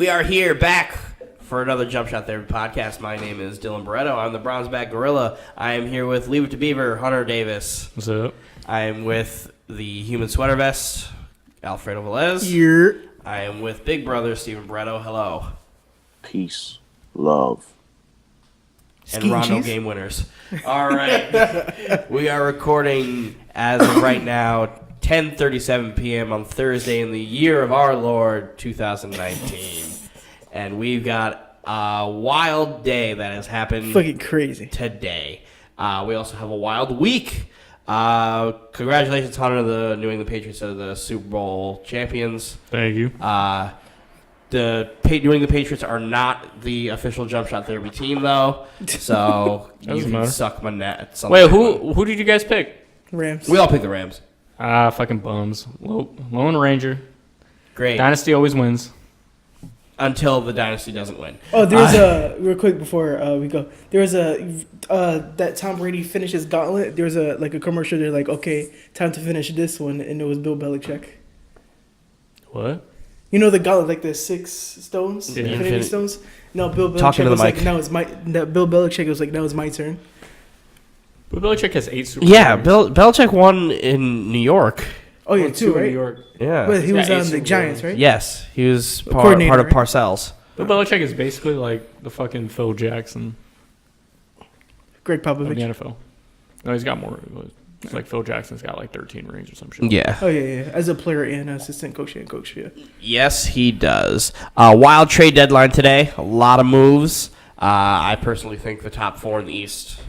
We are here back for another Jump Shot Therapy podcast. My name is Dylan Barretto. I'm the Bronze Bag Gorilla. I am here with Leave It to Beaver, Hunter Davis. What's up? I am with the Human Sweater Vest, Alfredo Velez. Here. I am with Big Brother, Stephen Barretto. Hello. Peace. Love. And Rondo game winners. All right. We are recording as of right now, 10:37 p.m. on Thursday in the year of our Lord, 2019. And we've got a wild day that has happened fucking crazy today. We also have a wild week. Congratulations, Hunter, the New England Patriots are the Super Bowl champions. Thank you. The New England Patriots are not the official Jump Shot Therapy team, though. So you can suck my net. Wait, who did you guys pick? Rams. We all picked the Rams. Fucking bums. Lone Ranger. Great. Dynasty always wins. Until the dynasty doesn't win. Oh, there's real quick before we go. There was that Tom Brady finished his gauntlet. There was a commercial. They're like, okay, time to finish this one, and it was Bill Belichick. What? You know the gauntlet, like the 6 stones, Yeah. Infinity Stones. No, Bill Talking Belichick to the was mic. like, now it's my. That Bill Belichick was like, now it's my turn. Bill Belichick has 8 Super Yeah, Bowls. Belichick won in New York. Oh yeah, Won 2, in right? New York. Yeah. But he was got 8 on the Super Giants, Bowls. right? Yes, he was part Coordinator, of right? Parcells. Bill Belichick is basically like the fucking Phil Jackson Greg of the Popovich. NFL. No, he's got more. It's like Phil Jackson's got like 13 rings or some shit. Yeah. Oh yeah. As a player and assistant coach and coach, yeah. Yes, he does. Wild trade deadline today. A lot of moves. I personally think the top 4 in the East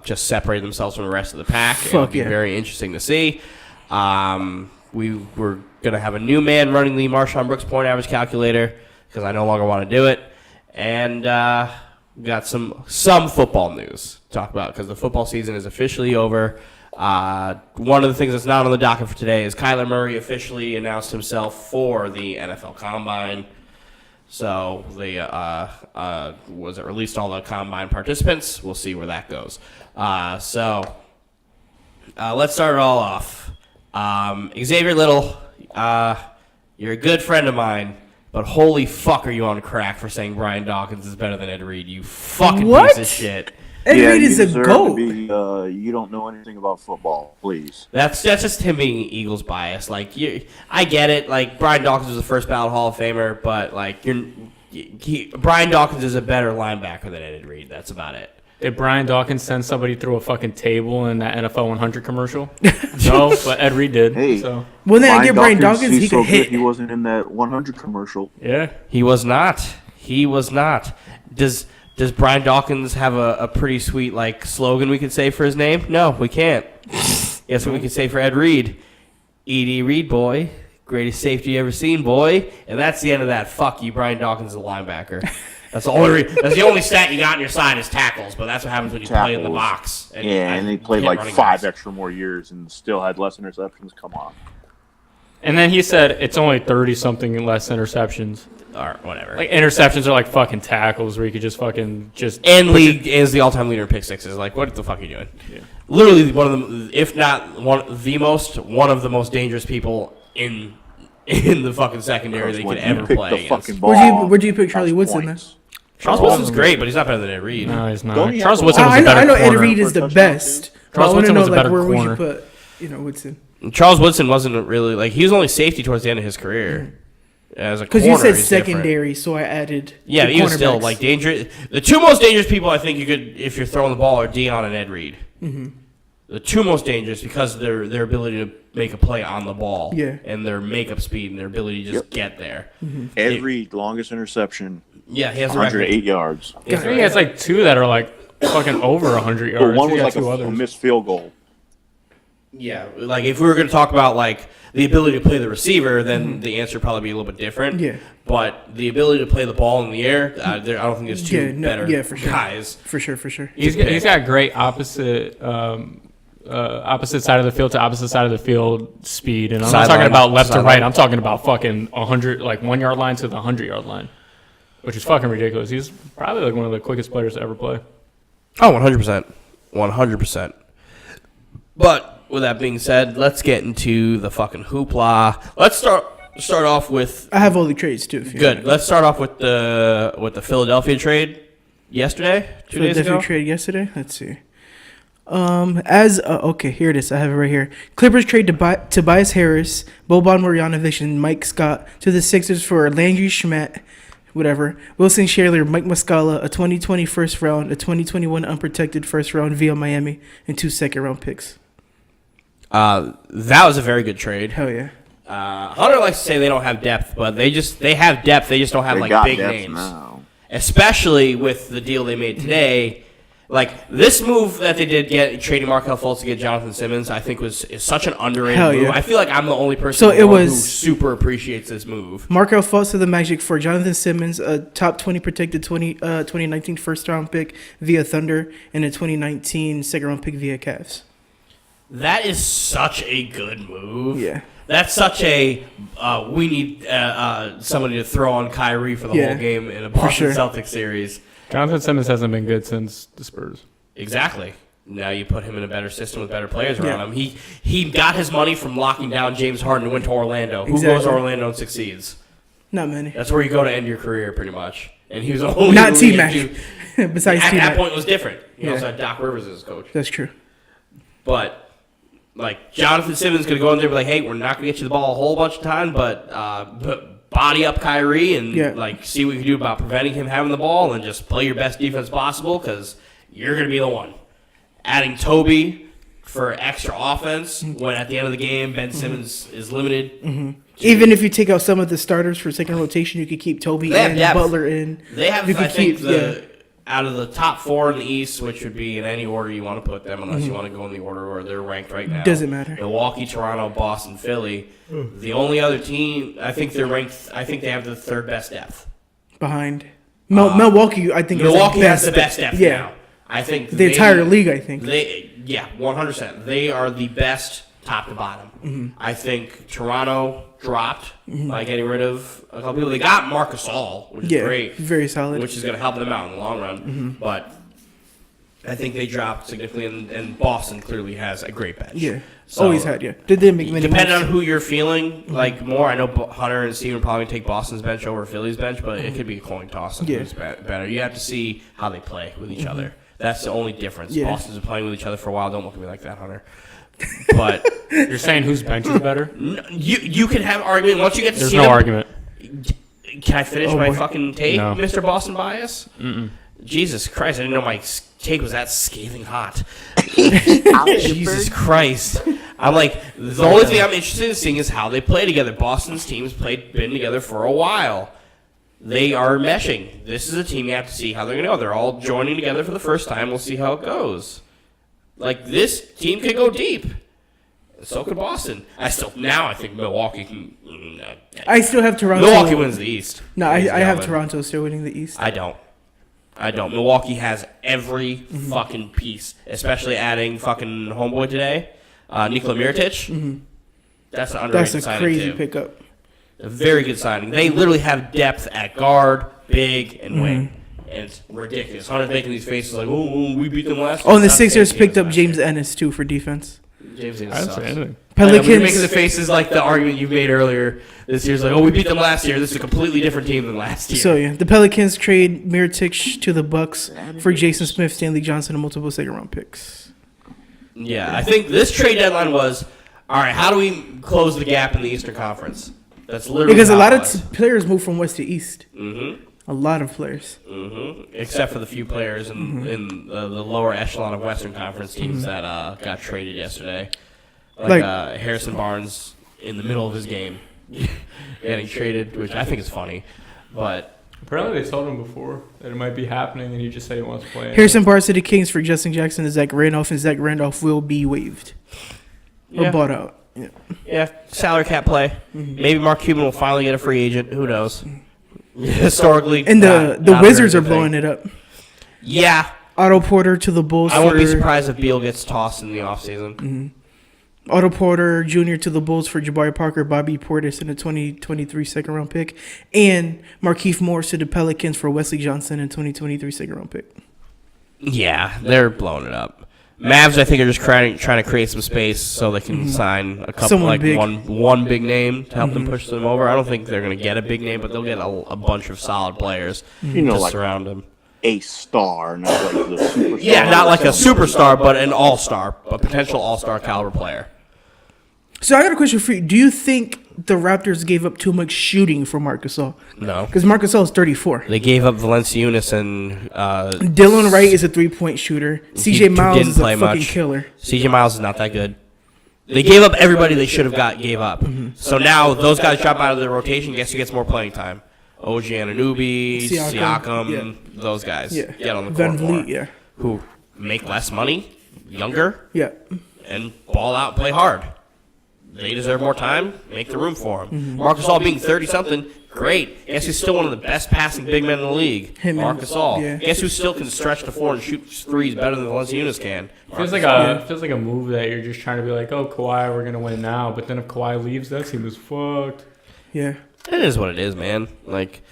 just separate themselves from the rest of the pack. It'll be very interesting to see. We were going to have a new man running the Marshawn Brooks point average calculator because I no longer want to do it. And we got some football news to talk about because the football season is officially over. One of the things that's not on the docket for today is Kyler Murray officially announced himself for the NFL Combine. So they released all the Combine participants. We'll see where that goes. So let's start it all off. Xavier Little, you're a good friend of mine, but holy fuck are you on crack for saying Brian Dawkins is better than Ed Reed, you fucking piece of shit. Ed Reed is a deserve goat. to be, you don't know anything about football, please. That's just him being Eagles bias. Like I get it. Like Brian Dawkins was the first ballot Hall of Famer, but like Brian Dawkins is a better linebacker than Ed Reed. That's about it. Did Brian Dawkins send somebody through a fucking table in that NFL 100 commercial? No, but Ed Reed did. Hey. So. When they get Brian Dawkins, he he's could so hit. good he wasn't in that 100 commercial. Yeah. He was not. Does Brian Dawkins have a pretty sweet like slogan we could say for his name? No, we can't. Guess what we could say for Ed Reed? E.D. Reed, boy. Greatest safety you ever seen, boy. And that's the end of that. Fuck you, Brian Dawkins is a linebacker. That's the only stat you got on your side is tackles, but that's what happens when you play in the box. And he played like 5 extra more years and still had less interceptions. Come on. And then he said it's only 30-something less interceptions. Or whatever. Like, interceptions are like fucking tackles where you could just. And league is the all-time leader in pick sixes. Like, what the fuck are you doing? Yeah. Literally one of the, if not one of the most dangerous people in the fucking secondary that you could ever play against. Where'd you pick Charlie Woodson then? Charles Wilson's great, but he's not better than Ed Reed. No, he's not. Don't he Charles have Woodson a- was a better I know corner. Ed Reed is the best. Charles Woodson was a better where corner. would you put, Woodson? Charles Woodson wasn't really like he was only safety towards the end of his career. As a Because corner, you said he's secondary, so I added. Yeah, the he was still cornerbacks. like dangerous. The 2 most dangerous people I think you could, if you're throwing the ball, are Dion and Ed Reed. Mm-hmm. The 2 most dangerous because of their ability to make a play on the ball, Yeah. and their makeup speed and their ability to just get there. Ed Reed, longest interception, Yeah, he has a record. 108 yards. I think he has like 2 that are like fucking over 100 yards. But one He was got like 2 a others. missed field goal. Yeah, like if we were going to talk about like the ability to play the receiver, then the answer would probably be a little bit different. Yeah. But the ability to play the ball in the air, I don't think there's 2 better for sure. guys. For sure. He's got great opposite side of the field to opposite side of the field speed, and I'm not talking about left to right. I'm talking about fucking 100, like 1 yard line to the 100-yard line, which is fucking ridiculous. He's probably like one of the quickest players to ever play. Oh, 100%. But with that being said, let's get into the fucking hoopla. Let's start start off with. I have all the trades too. Good. Let's start off with the Philadelphia trade yesterday. 2 days ago. Philadelphia trade yesterday. Let's see. Okay, here it is. I have it right here. Clippers trade Tobias Harris, Boban Marjanovic, and Mike Scott to the Sixers for Landry Shamet, whatever, Wilson Chandler, Mike Muscala, a 2020 first round, a 2021 unprotected first round via Miami, and 2 second-round picks. That was a very good trade. Hell yeah. Hunter likes to say they don't have depth, but they have depth. They just don't have big names. Now. Especially with the deal they made today. Like, this move that they did trading Markelle Fultz to get Jonathan Simmons, I think is such an underrated move. Yeah. I feel like I'm the only person who super appreciates this move. Markelle Fultz to the Magic for Jonathan Simmons, a top 20 protected 2019 first-round pick via Thunder, and a 2019 second-round pick via Cavs. That is such a good move. Yeah. That's such a we need somebody to throw on Kyrie for the whole game in a Boston Celtics series. Jonathan Simmons hasn't been good since the Spurs. Exactly. Now you put him in a better system with better players around him. He got his money from locking down James Harden and went to Orlando. Who goes to Orlando and succeeds? Not many. That's where you go to end your career, pretty much. And he was the only not T-Mac. Besides at T-Mac. that point, it was different. He also had Doc Rivers as his coach. That's true. But Jonathan Simmons going to go in there and be like, hey, we're not going to get you the ball a whole bunch of time, but body up Kyrie and see what you can do about preventing him having the ball and just play your best defense possible because you're going to be the one. Adding Toby for extra offense when at the end of the game Ben Simmons is limited. Mm-hmm. Even if you take out some of the starters for second rotation, you could keep Toby in, Butler in. They have, out of the top 4 in the East, which would be in any order you want to put them, unless you want to go in the order where they're ranked right now. Doesn't matter. Milwaukee, Toronto, Boston, Philly. The only other team, I think they're ranked. I think they have the 3rd best depth. Behind Milwaukee, I think Milwaukee has the best depth now. I think the entire league. I think 100%. They are the best top to bottom. Mm-hmm. I think Toronto dropped by getting rid of a couple people. They got Marc Gasol, which is great, very solid, which is going to help them out in the long run. Mm-hmm. But I think they dropped significantly, and Boston clearly has a great bench. Yeah, so, always had. Yeah, they didn't make many. Depending on who you're feeling more, I know Hunter and Steven probably take Boston's bench over Philly's bench, but it could be a coin toss on who's better. You have to see how they play with each other. That's the only difference. Yeah. Boston's been playing with each other for a while. Don't look at me like that, Hunter. But you're saying whose bench is better? You can have an argument once you get to see. There's no argument. Can I finish my fucking take, no. Mr. Boston Bias? Mm-mm. Jesus Christ! I didn't know my take was that scathing hot. Jesus Christ! I'm like, the only thing I'm interested in seeing is how they play together. Boston's teams been together for a while. They are meshing. This is a team you have to see how they're going to go. They're all joining together for the first time. We'll see how it goes. This team could go deep. So could Boston. I think Milwaukee can. I still have Toronto. Milwaukee wins the East. No, I have Toronto still winning the East. I don't. Milwaukee has every fucking piece, especially adding fucking homeboy today, Nikola Mirotic. Mm-hmm. That's an underrated signing. That's a crazy pickup. A very good signing. They literally have depth at guard, big, and wing. And it's ridiculous. Hunter's making these faces like, oh, we beat them last year. Oh, and the Sixers picked up James Ennis, too, for defense. James Ennis sucks. Pelicans. You're making the faces like the argument you made earlier this year's like, oh, we beat them last year. This is a completely different team than last year. So, the Pelicans trade Mirotic to the Bucks for Jason Smith, Stanley Johnson, and multiple second-round picks. Yeah, I think this trade deadline was, all right, how do we close the gap in the Eastern Conference? That's literally because a lot of players move from West to East. Mm-hmm. A lot of players. Mm-hmm. Except for the few players in the lower echelon of Western Conference teams that got traded yesterday. Like Harrison Barnes in the middle of his game getting traded, which I think is funny. But apparently they told him before that it might be happening, and he just said he wants to play. Harrison Barnes to the Kings for Justin Jackson and Zach Randolph, and Zach Randolph will be waived or bought out. Yeah, salary cap play. Mm-hmm. Maybe Mark Cuban will finally get a free agent. Who knows? Historically, and the Wizards are blowing it up. Yeah, Otto Porter to the Bulls. I won't be surprised if Beal gets tossed in the offseason. Mm-hmm. Otto Porter Jr. to the Bulls for Jabari Parker, Bobby Portis, and a 2023 second-round pick, and Markieff Morris to the Pelicans for Wesley Johnson and 2023 second-round pick. Yeah, they're blowing it up. Mavs, I think, are just trying to create some space so they can sign a couple, Someone like big. one big name to help them push them over. I don't think they're going to get a big name, but they'll get a bunch of solid players to like surround them. a star, not like the superstar. Yeah, not like a superstar, but an all-star, a potential all-star caliber player. So I got a question for you. Do you think the Raptors gave up too much shooting for Marc Gasol? No. Because Marc Gasol is 34. They gave up Valanciunas and Dylan Wright is a 3-point shooter. CJ Miles didn't is a play fucking much. killer. CJ Miles is not that good. They gave up everybody they should have gave up. So now those guys drop out of their rotation. Guess who gets more playing time? OG Anunoby, Siakam, those guys get on the Van court more. Vliet, yeah. Who make less money, younger, Yeah. and ball out, play hard. They deserve more time. Make the room for him. Marc Gasol being 30-something, great. Guess who's still one of the best passing big men in the league? Marc Gasol. Yeah. Guess who still can stretch the floor and shoot threes better than Valanciunas can? Feels like a move that you're just trying to be like, oh, Kawhi, we're gonna win now. But then if Kawhi leaves, that team is fucked. Yeah. It is what it is, man. Like,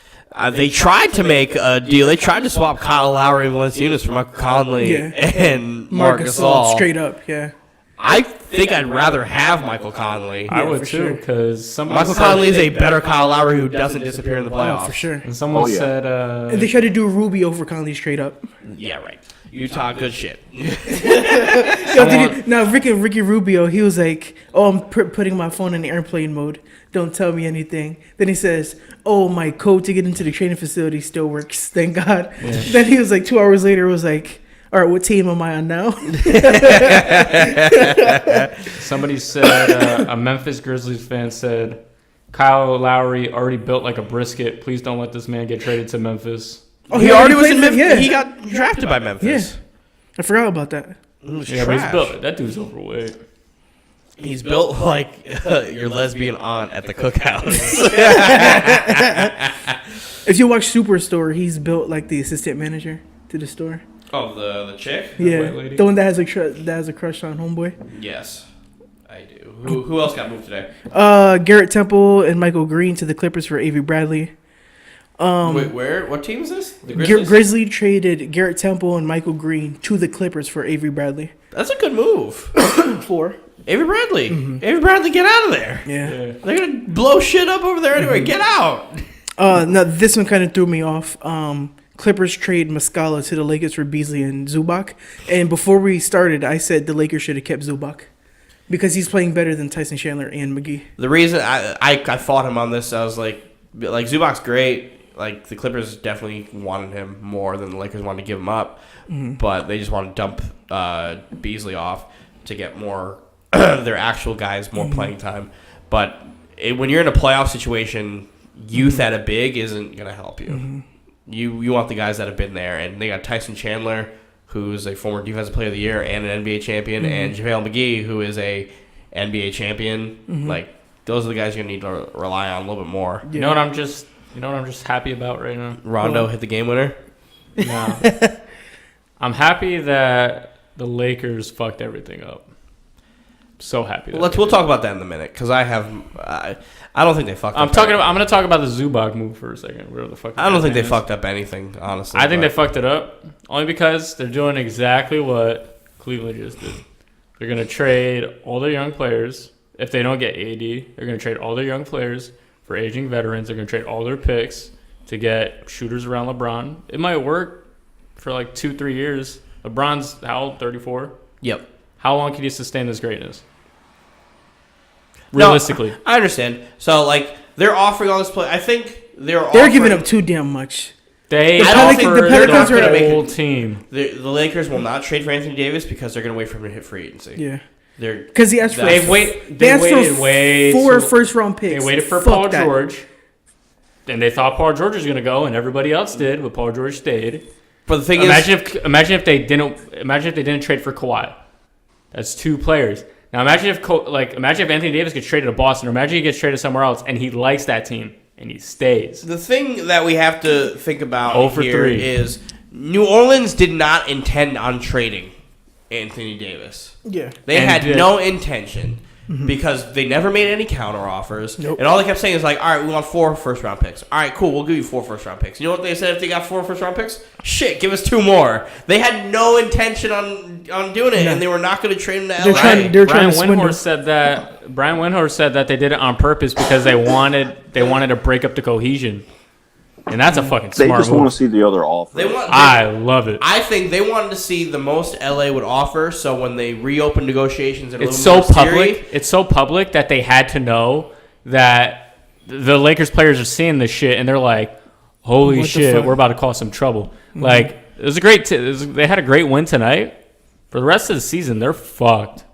they tried to make a deal. They tried to swap Kyle Lowry and Valanciunas for Michael Conley and Marc Gasol. Straight up, yeah. I think I'd rather have Michael Conley. I would for too, sure. because Michael Conley is a better Kyle Lowry who doesn't disappear in the playoffs. Oh, for sure. And someone said, And they tried to do Ruby over Conley straight up. Yeah, right. Utah, good shit. Ricky Rubio, he was like, "Oh, I'm putting my phone in airplane mode. Don't tell me anything." Then he says, "Oh, my code to get into the training facility still works. Thank God." Yeah. Then he was like, 2 hours later, was like, "All right, what team am I on now?" somebody said, a Memphis Grizzlies fan said, Kyle Lowry already built like a brisket. Please don't let this man get traded to Memphis. Oh, He already was played in Memphis. Yeah. He got drafted by Memphis. Yeah. I forgot about that. Yeah, but he's built. That dude's overweight. He's built like your lesbian aunt at the cookhouse. If you watch Superstore, he's built like the assistant manager to the store. Oh, the chick? Yeah, white lady? the one that has a crush on Homeboy. Yes, I do. Who else got moved today? Garrett Temple and Michael Green to the Clippers for Avery Bradley. Wait, where? What team is this? The Grizzly traded Garrett Temple and Michael Green to the Clippers for Avery Bradley. That's a good move. For Avery Bradley. Avery Bradley, get out of there. yeah. They're going to blow shit up over there anyway. Get out. No, this one kind of threw me off. Clippers trade Muscala to the Lakers for Beasley and Zubac. And before we started, I said the Lakers should have kept Zubac because he's playing better than Tyson Chandler and McGee. The reason I fought him on this, I was like Zubac's great. Like, the Clippers definitely wanted him more than the Lakers wanted to give him up. But they just want to dump Beasley off to get more their actual guys more playing time. But when you're in a playoff situation, youth at a big isn't going to help you. You want the guys that have been there. And they got Tyson Chandler, who's a former Defensive Player of the Year and an NBA champion, and JaVale McGee, who is a NBA champion. Like, those are the guys you're going to need to rely on a little bit more. You know what I'm just happy about right now? Rondo hit the game winner. No. I'm happy that the Lakers fucked everything up. So happy. We'll talk about that in a minute because I don't think they fucked up. I'm going to talk about the Zubac move for a second. Whatever the fuck. I don't think they fucked up anything, honestly. I think they fucked it up only because they're doing exactly what Cleveland just did. They're going to trade all their young players. If they don't get AD, they're going to trade all their young players for aging veterans. They're going to trade all their picks to get shooters around LeBron. It might work for like 2-3 years. LeBron's how old? 34? Yep. How long can he sustain this greatness? Realistically. No, I understand. So, like, they're offering all this play. I think they're giving up too damn much. They The Pelicans are the whole team. The Lakers will not trade for Anthony Davis because they're going to wait for him to hit free agency. Yeah. Because he asked for They waited way 4 first-round picks. They waited for Fuck Paul that. George. And they thought Paul George was going to go, and everybody else did, but Paul George stayed. But the thing imagine if they didn't trade for Kawhi. That's 2 players. Now imagine if Anthony Davis gets traded to Boston, or imagine he gets traded somewhere else, and he likes that team and he stays. The thing that we have to think about 0 for here 3. is New Orleans did not intend on trading Anthony Davis. Yeah. They had no intention. because they never made any counter offers. Nope. And all they kept saying is like, all right, we want 4 first-round picks. All right, cool, we'll give you 4 first-round picks. You know what they said if they got 4 first-round picks? Shit, give us 2 more. They had no intention on doing it, and they were not going to trade him to LA. Brian Windhorst said that. Brian Windhorst said that they did it on purpose because they wanted to break up the cohesion. And that's a fucking smart move. They just want to see the other offer. I love it. I think they wanted to see the most LA would offer, so when they reopen negotiations, it's so public. It's so public that they had to know that the Lakers players are seeing this shit, and they're like, "Holy shit, we're about to cause some trouble." Mm-hmm. Like it was a great. They had a great win tonight. For the rest of the season, they're fucked.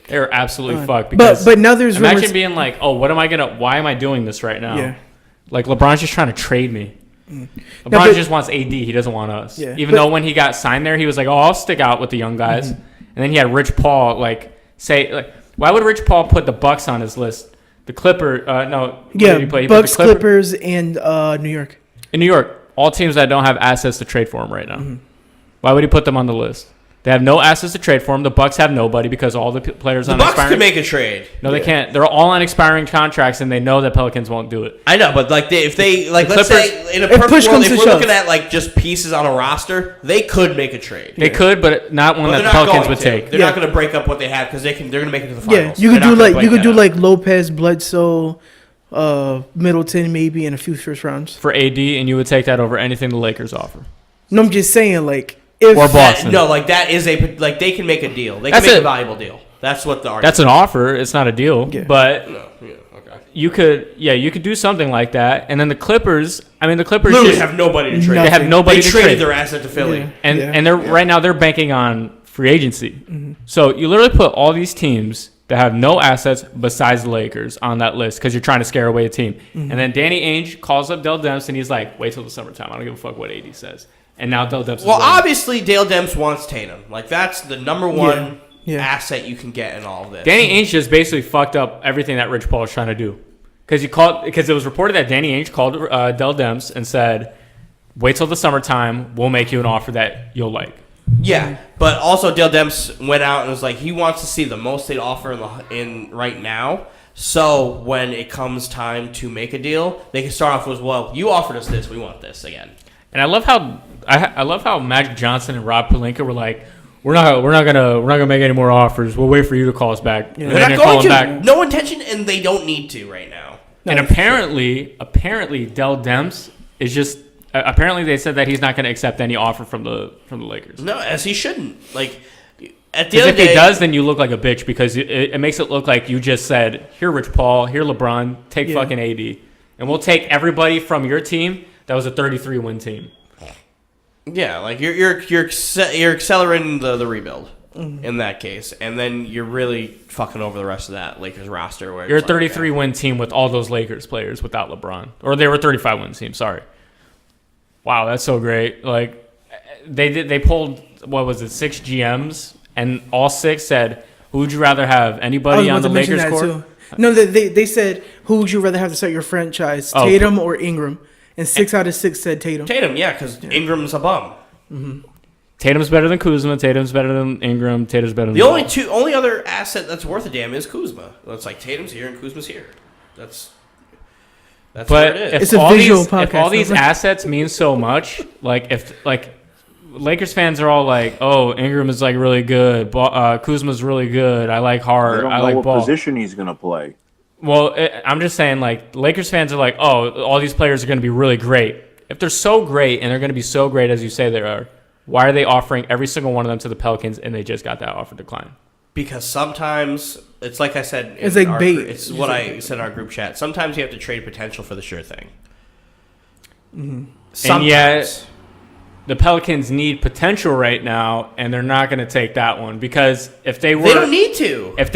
They're absolutely fucked. Because but now there's imagine being like, "Oh, why am I doing this right now?" Yeah. Like LeBron's just trying to trade me. LeBron just wants AD. He doesn't want us. Yeah. Even though when he got signed there, he was like, "Oh, I'll stick out with the young guys." And then he had Rich Paul why would Rich Paul put the Bucks on his list? The Bucks, Clippers, and New York. In New York, all teams that don't have assets to trade for him right now. Why would he put them on the list? They have no assets to trade for him. The Bucks have nobody because all the players on expiring. The Bucks could make a trade. No, they can't. They're all on expiring contracts, and they know that Pelicans won't do it. I know, but let's say in a perfect world, if we're looking at like just pieces on a roster, they could make a trade. They could, but not one that the Pelicans would take. They're not going to break up what they have because they're going to make it to the finals. Yeah, you could do Lopez, Bledsoe, Middleton, maybe, and a few first rounds for AD, and you would take that over anything the Lakers offer. No, I'm just saying or Boston. That is they can make a deal. They can make a valuable deal. That's what the argument. That's an offer. It's not a deal. Yeah. But okay. You could do something like that. And then the Clippers literally have nobody to trade. They have nobody to trade. They traded their asset to Philly. Yeah. And they're right now they're banking on free agency. Mm-hmm. So you literally put all these teams that have no assets besides the Lakers on that list because you're trying to scare away a team. Mm-hmm. And then Danny Ainge calls up Dell Demps and he's like, wait till the summertime. I don't give a fuck what AD says. And now Dell Demps. Well, obviously Dale Demps wants Tatum. Like that's the number one asset you can get in all of this. Danny Ainge just basically fucked up everything that Rich Paul was trying to do. Because it was reported that Danny Ainge called Dell Demps and said, wait till the summertime, we'll make you an offer that you'll like. Yeah, but also Dell Demps went out and was like, he wants to see the most they'd offer in right now. So when it comes time to make a deal, they can start off with, well, you offered us this, we want this again. And I love how Magic Johnson and Rob Pelinka were like, we're not gonna make any more offers. We'll wait for you to call us back. Yeah. They're not going to. Back. No intention, and they don't need to right now. And apparently, Dell Demps is just. Apparently, they said that he's not going to accept any offer from the Lakers. No, as he shouldn't. Like at the end of the day, if he does, then you look like a bitch because it makes it look like you just said, "Here, Rich Paul, here, LeBron, take fucking AD, and we'll take everybody from your team that was a 33-win team." Yeah, like you're accelerating the rebuild in that case, and then you're really fucking over the rest of that Lakers roster. Where you're a 33-win team with all those Lakers players without LeBron, or they were a 35-win team. Sorry. Wow, that's so great. Like they pulled 6 GMs, and all 6 said, "Who would you rather have? Anybody on the Lakers court?" Too. No, they said, "Who would you rather have to start your franchise, Tatum or Ingram?" And 6 out of 6 said Tatum. Tatum, yeah, because Ingram's a bum. Mm-hmm. Tatum's better than Kuzma. Tatum's better than Ingram. Tatum's better than the only other asset that's worth a damn is Kuzma. It's like Tatum's here and Kuzma's here. That's what it is. It's a visual podcast. If all these assets mean so much, if Lakers fans are all like, "Oh, Ingram is like really good. Kuzma's really good. I like Hart. I like Ball." They don't know what position he's gonna play. Well, I'm just saying, Lakers fans are like, "Oh, all these players are going to be really great." If they're so great and they're going to be so great as you say they are, why are they offering every single one of them to the Pelicans and they just got that offer declined? Because sometimes it's like I said. It's like bait. It's what I said in our group chat. Sometimes you have to trade potential for the sure thing. Mm-hmm. And yet, the Pelicans need potential right now, and they're not going to take that one because if they don't need to. If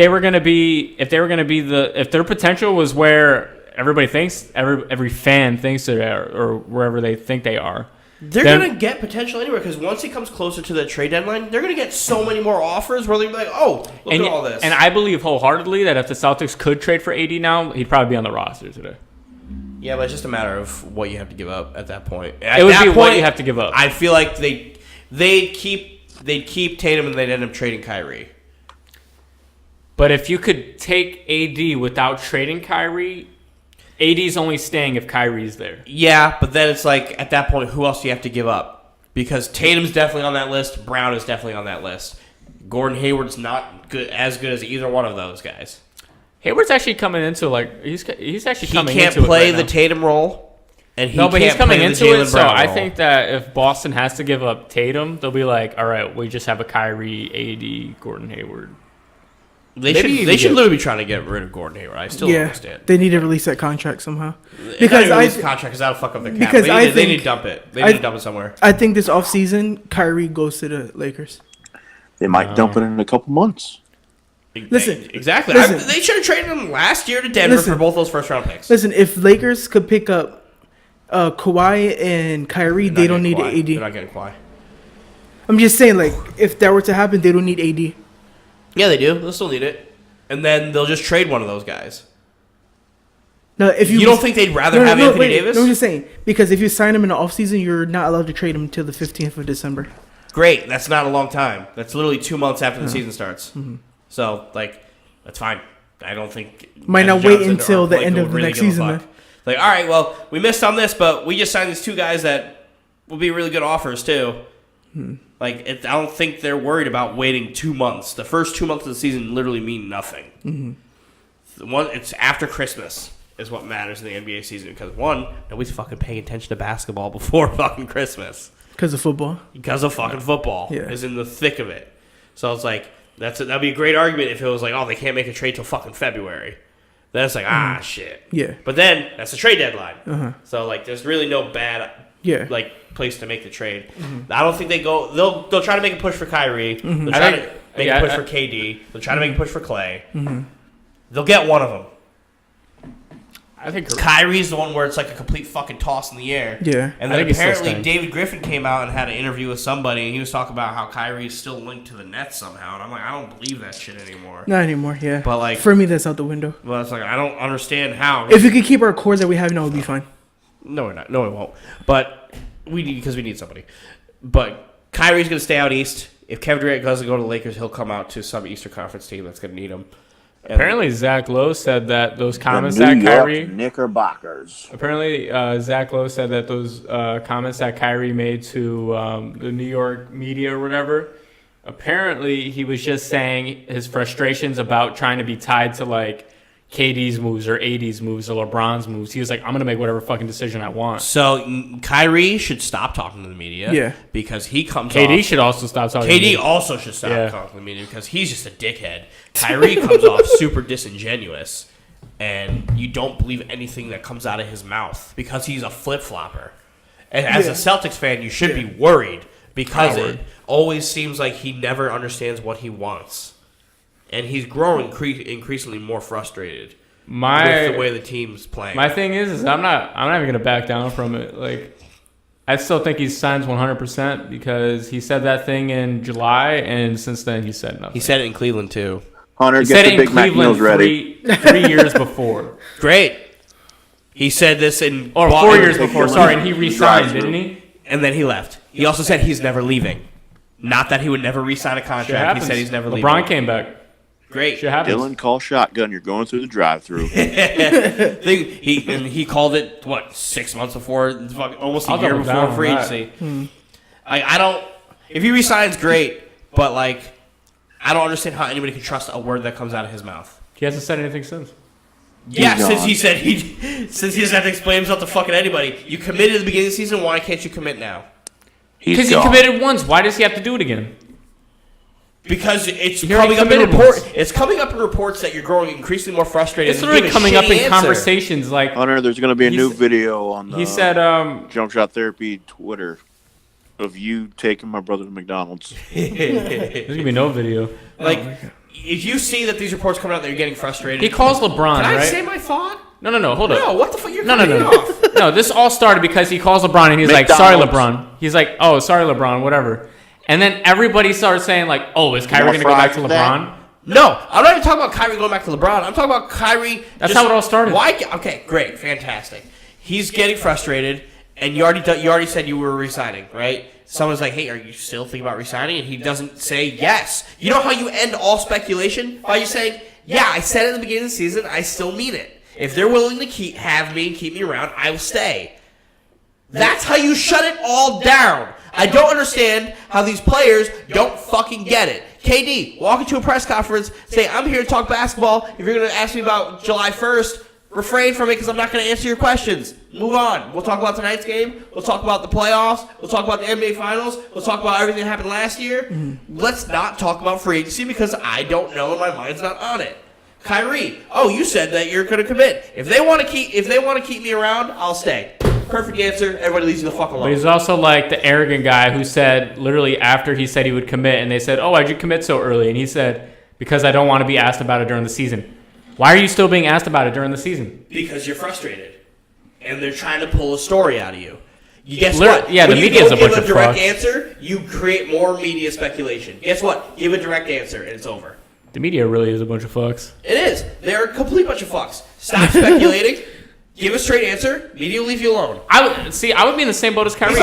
their potential was where everybody thinks, every fan thinks they are, or wherever they think they are, they're going to get potential anywhere because once it comes closer to the trade deadline, they're going to get so many more offers where they're going to be like, "Oh, look at all this." And I believe wholeheartedly that if the Celtics could trade for AD now, he'd probably be on the roster today. Yeah, but it's just a matter of what you have to give up at that point. It would be what you have to give up. I feel like they'd keep Tatum and they'd end up trading Kyrie. But if you could take AD without trading Kyrie, AD's only staying if Kyrie's there. Yeah, but then it's like, at that point, who else do you have to give up? Because Tatum's definitely on that list. Brown is definitely on that list. Gordon Hayward's not as good as either one of those guys. Hayward's actually coming into, like, he's actually coming into it. He can't play right the now. Tatum role, and but he's coming into it, so I role. think that if Boston has to give up Tatum, they'll be like, all right, we just have a Kyrie, AD, Gordon Hayward. They should literally be trying to get rid of Gordon Hayward. I still don't understand. They need to release that contract somehow. Because release the contract because that'll fuck up the cap. They need to dump it. They need to dump it somewhere. I think this offseason, Kyrie goes to the Lakers. They might dump it in a couple months. Listen, exactly. listen. They should have traded him last year to Denver for both those first round picks. Listen, if Lakers could pick up Kawhi and Kyrie, they don't need Kawhi. AD. They're not getting Kawhi. I'm just saying, like, if that were to happen, they don't need AD. Yeah, they do. They'll still need it. And then they'll just trade one of those guys. No, if you don't think they'd rather have Anthony Davis? No, I'm just saying, because if you sign him in the offseason, you're not allowed to trade him until the 15th of December. Great. That's not a long time. That's literally 2 months after the season starts. Mm-hmm. So, like, that's fine. I don't think... Might not wait until the end of the next season, then. Like, all right, well, we missed on this, but we just signed these two guys that will be really good offers, too. Like, I don't think they're worried about waiting 2 months. The first 2 months of the season literally mean nothing. It's after Christmas is what matters in the NBA season. Because, one, nobody's fucking paying attention to basketball before fucking Christmas. Because of football? Because of fucking football. Yeah. Is in the thick of it. So it's like, that'd be a great argument if it was like, oh, they can't make a trade till fucking February. Then it's like, shit. Yeah. But then, that's the trade deadline. So, like, there's really no bad... like place to make the trade. I don't think they go. They'll try to make a push for Kyrie. They'll try to make a push for KD. They'll try to make a push for Clay. They'll get one of them. I think Kyrie's the one where it's like a complete fucking toss in the air. Yeah. And then apparently David Griffin came out and had an interview with somebody, and he was talking about how Kyrie is still linked to the Nets somehow. And I'm like, I don't believe that shit anymore. Not anymore. Yeah. But like, for me, that's out the window. Well, it's like I don't understand how. If we could keep our core that we have now, we'll be fine. No, we're not. No, we won't. But we need somebody. But Kyrie's going to stay out east. If Kevin Durant doesn't go to the Lakers, he'll come out to some Eastern Conference team that's going to need him. And apparently, Zach Lowe said that those comments the New that York Kyrie Knickerbockers. Apparently, Zach Lowe said that those comments that Kyrie made to the New York media or whatever. Apparently, he was just saying his frustrations about trying to be tied to like KD's moves or AD's moves or LeBron's moves. He was like, I'm going to make whatever fucking decision I want. So Kyrie should stop talking to the media. Yeah. Because he comes KD off... should also stop talking to the KD media. also should stop talking to the media because he's just a dickhead. Kyrie comes off super disingenuous, and you don't believe anything that comes out of his mouth because he's a flip-flopper. And as a Celtics fan, you should be worried because it always seems like he never understands what he wants. And he's growing increasingly more frustrated with the way the team's playing. My thing is I'm not even gonna back down from it. Like, I still think he signs 100% because he said that thing in July, and since then he said nothing. He said it in Cleveland too. Hunter, He get said the it in Big Mac meals Cleveland ready. three years before, Great. He said this in... or 4 years before. Sorry, and he re-signed, didn't he? And then he left. He also said he's never leaving. Not that he would never re-sign a contract. He said he's never leaving. LeBron came back. Great. Shit happens. Dylan, call shotgun. You're going through the drive-through. He called it, 6 months before, almost a year before free agency. I don't... If he resigns, great. But, I don't understand how anybody can trust a word that comes out of his mouth. He hasn't said anything since. Yeah, since he doesn't have to explain himself to fucking anybody. You committed at the beginning of the season, why can't you commit now? Because he committed once. Why does he have to do it again? Because it's coming up in reports. It's coming up in reports that you're growing increasingly more frustrated. It's literally coming up in conversations like... Hunter, there's going to be a new video on the he said, JumpShotTherapy Twitter of you taking my brother to McDonald's. There's going to be no video. If you see that these reports coming out that you're getting frustrated... He calls LeBron, Can I right? say my thought? No, hold up. No, what the fuck? You're No. off. No, this all started because he calls LeBron and he's like, sorry, LeBron. He's like, oh, sorry, LeBron, whatever. And then everybody started saying, oh, is Kyrie going to go back to LeBron? No, I'm not even talking about Kyrie going back to LeBron. I'm talking about Kyrie... That's how it all started. Why? Okay, great, fantastic. He's getting frustrated, and you already said you were resigning, right? Someone's like, hey, are you still thinking about resigning? And he doesn't say yes. You know how you end all speculation? By you saying, yeah, I said it at the beginning of the season. I still mean it. If they're willing to keep me around, I will stay. That's how you shut it all down. I don't understand how these players don't fucking get it. KD, walk into a press conference, say, I'm here to talk basketball. If you're going to ask me about July 1st, refrain from it because I'm not going to answer your questions. Move on. We'll talk about tonight's game. We'll talk about the playoffs. We'll talk about the NBA Finals. We'll talk about everything that happened last year. Let's not talk about free agency because I don't know and my mind's not on it. Kyrie, you said that you're going to commit. If they want to keep me around, I'll stay. Perfect answer. Everybody leaves you the fuck alone. But he's also like the arrogant guy who said, literally after he said he would commit, and they said, why'd you commit so early? And he said, because I don't want to be asked about it during the season. Why are you still being asked about it during the season? Because you're frustrated. And they're trying to pull a story out of you. Guess what? Yeah, the media is a bunch of fucks. When you don't give a direct answer, you create more media speculation. Guess what? Give a direct answer, and it's over. The media really is a bunch of fucks. It is. They're a complete bunch of fucks. Stop speculating. Give a straight answer. Media will leave you alone. I would be in the same boat as Kyrie. He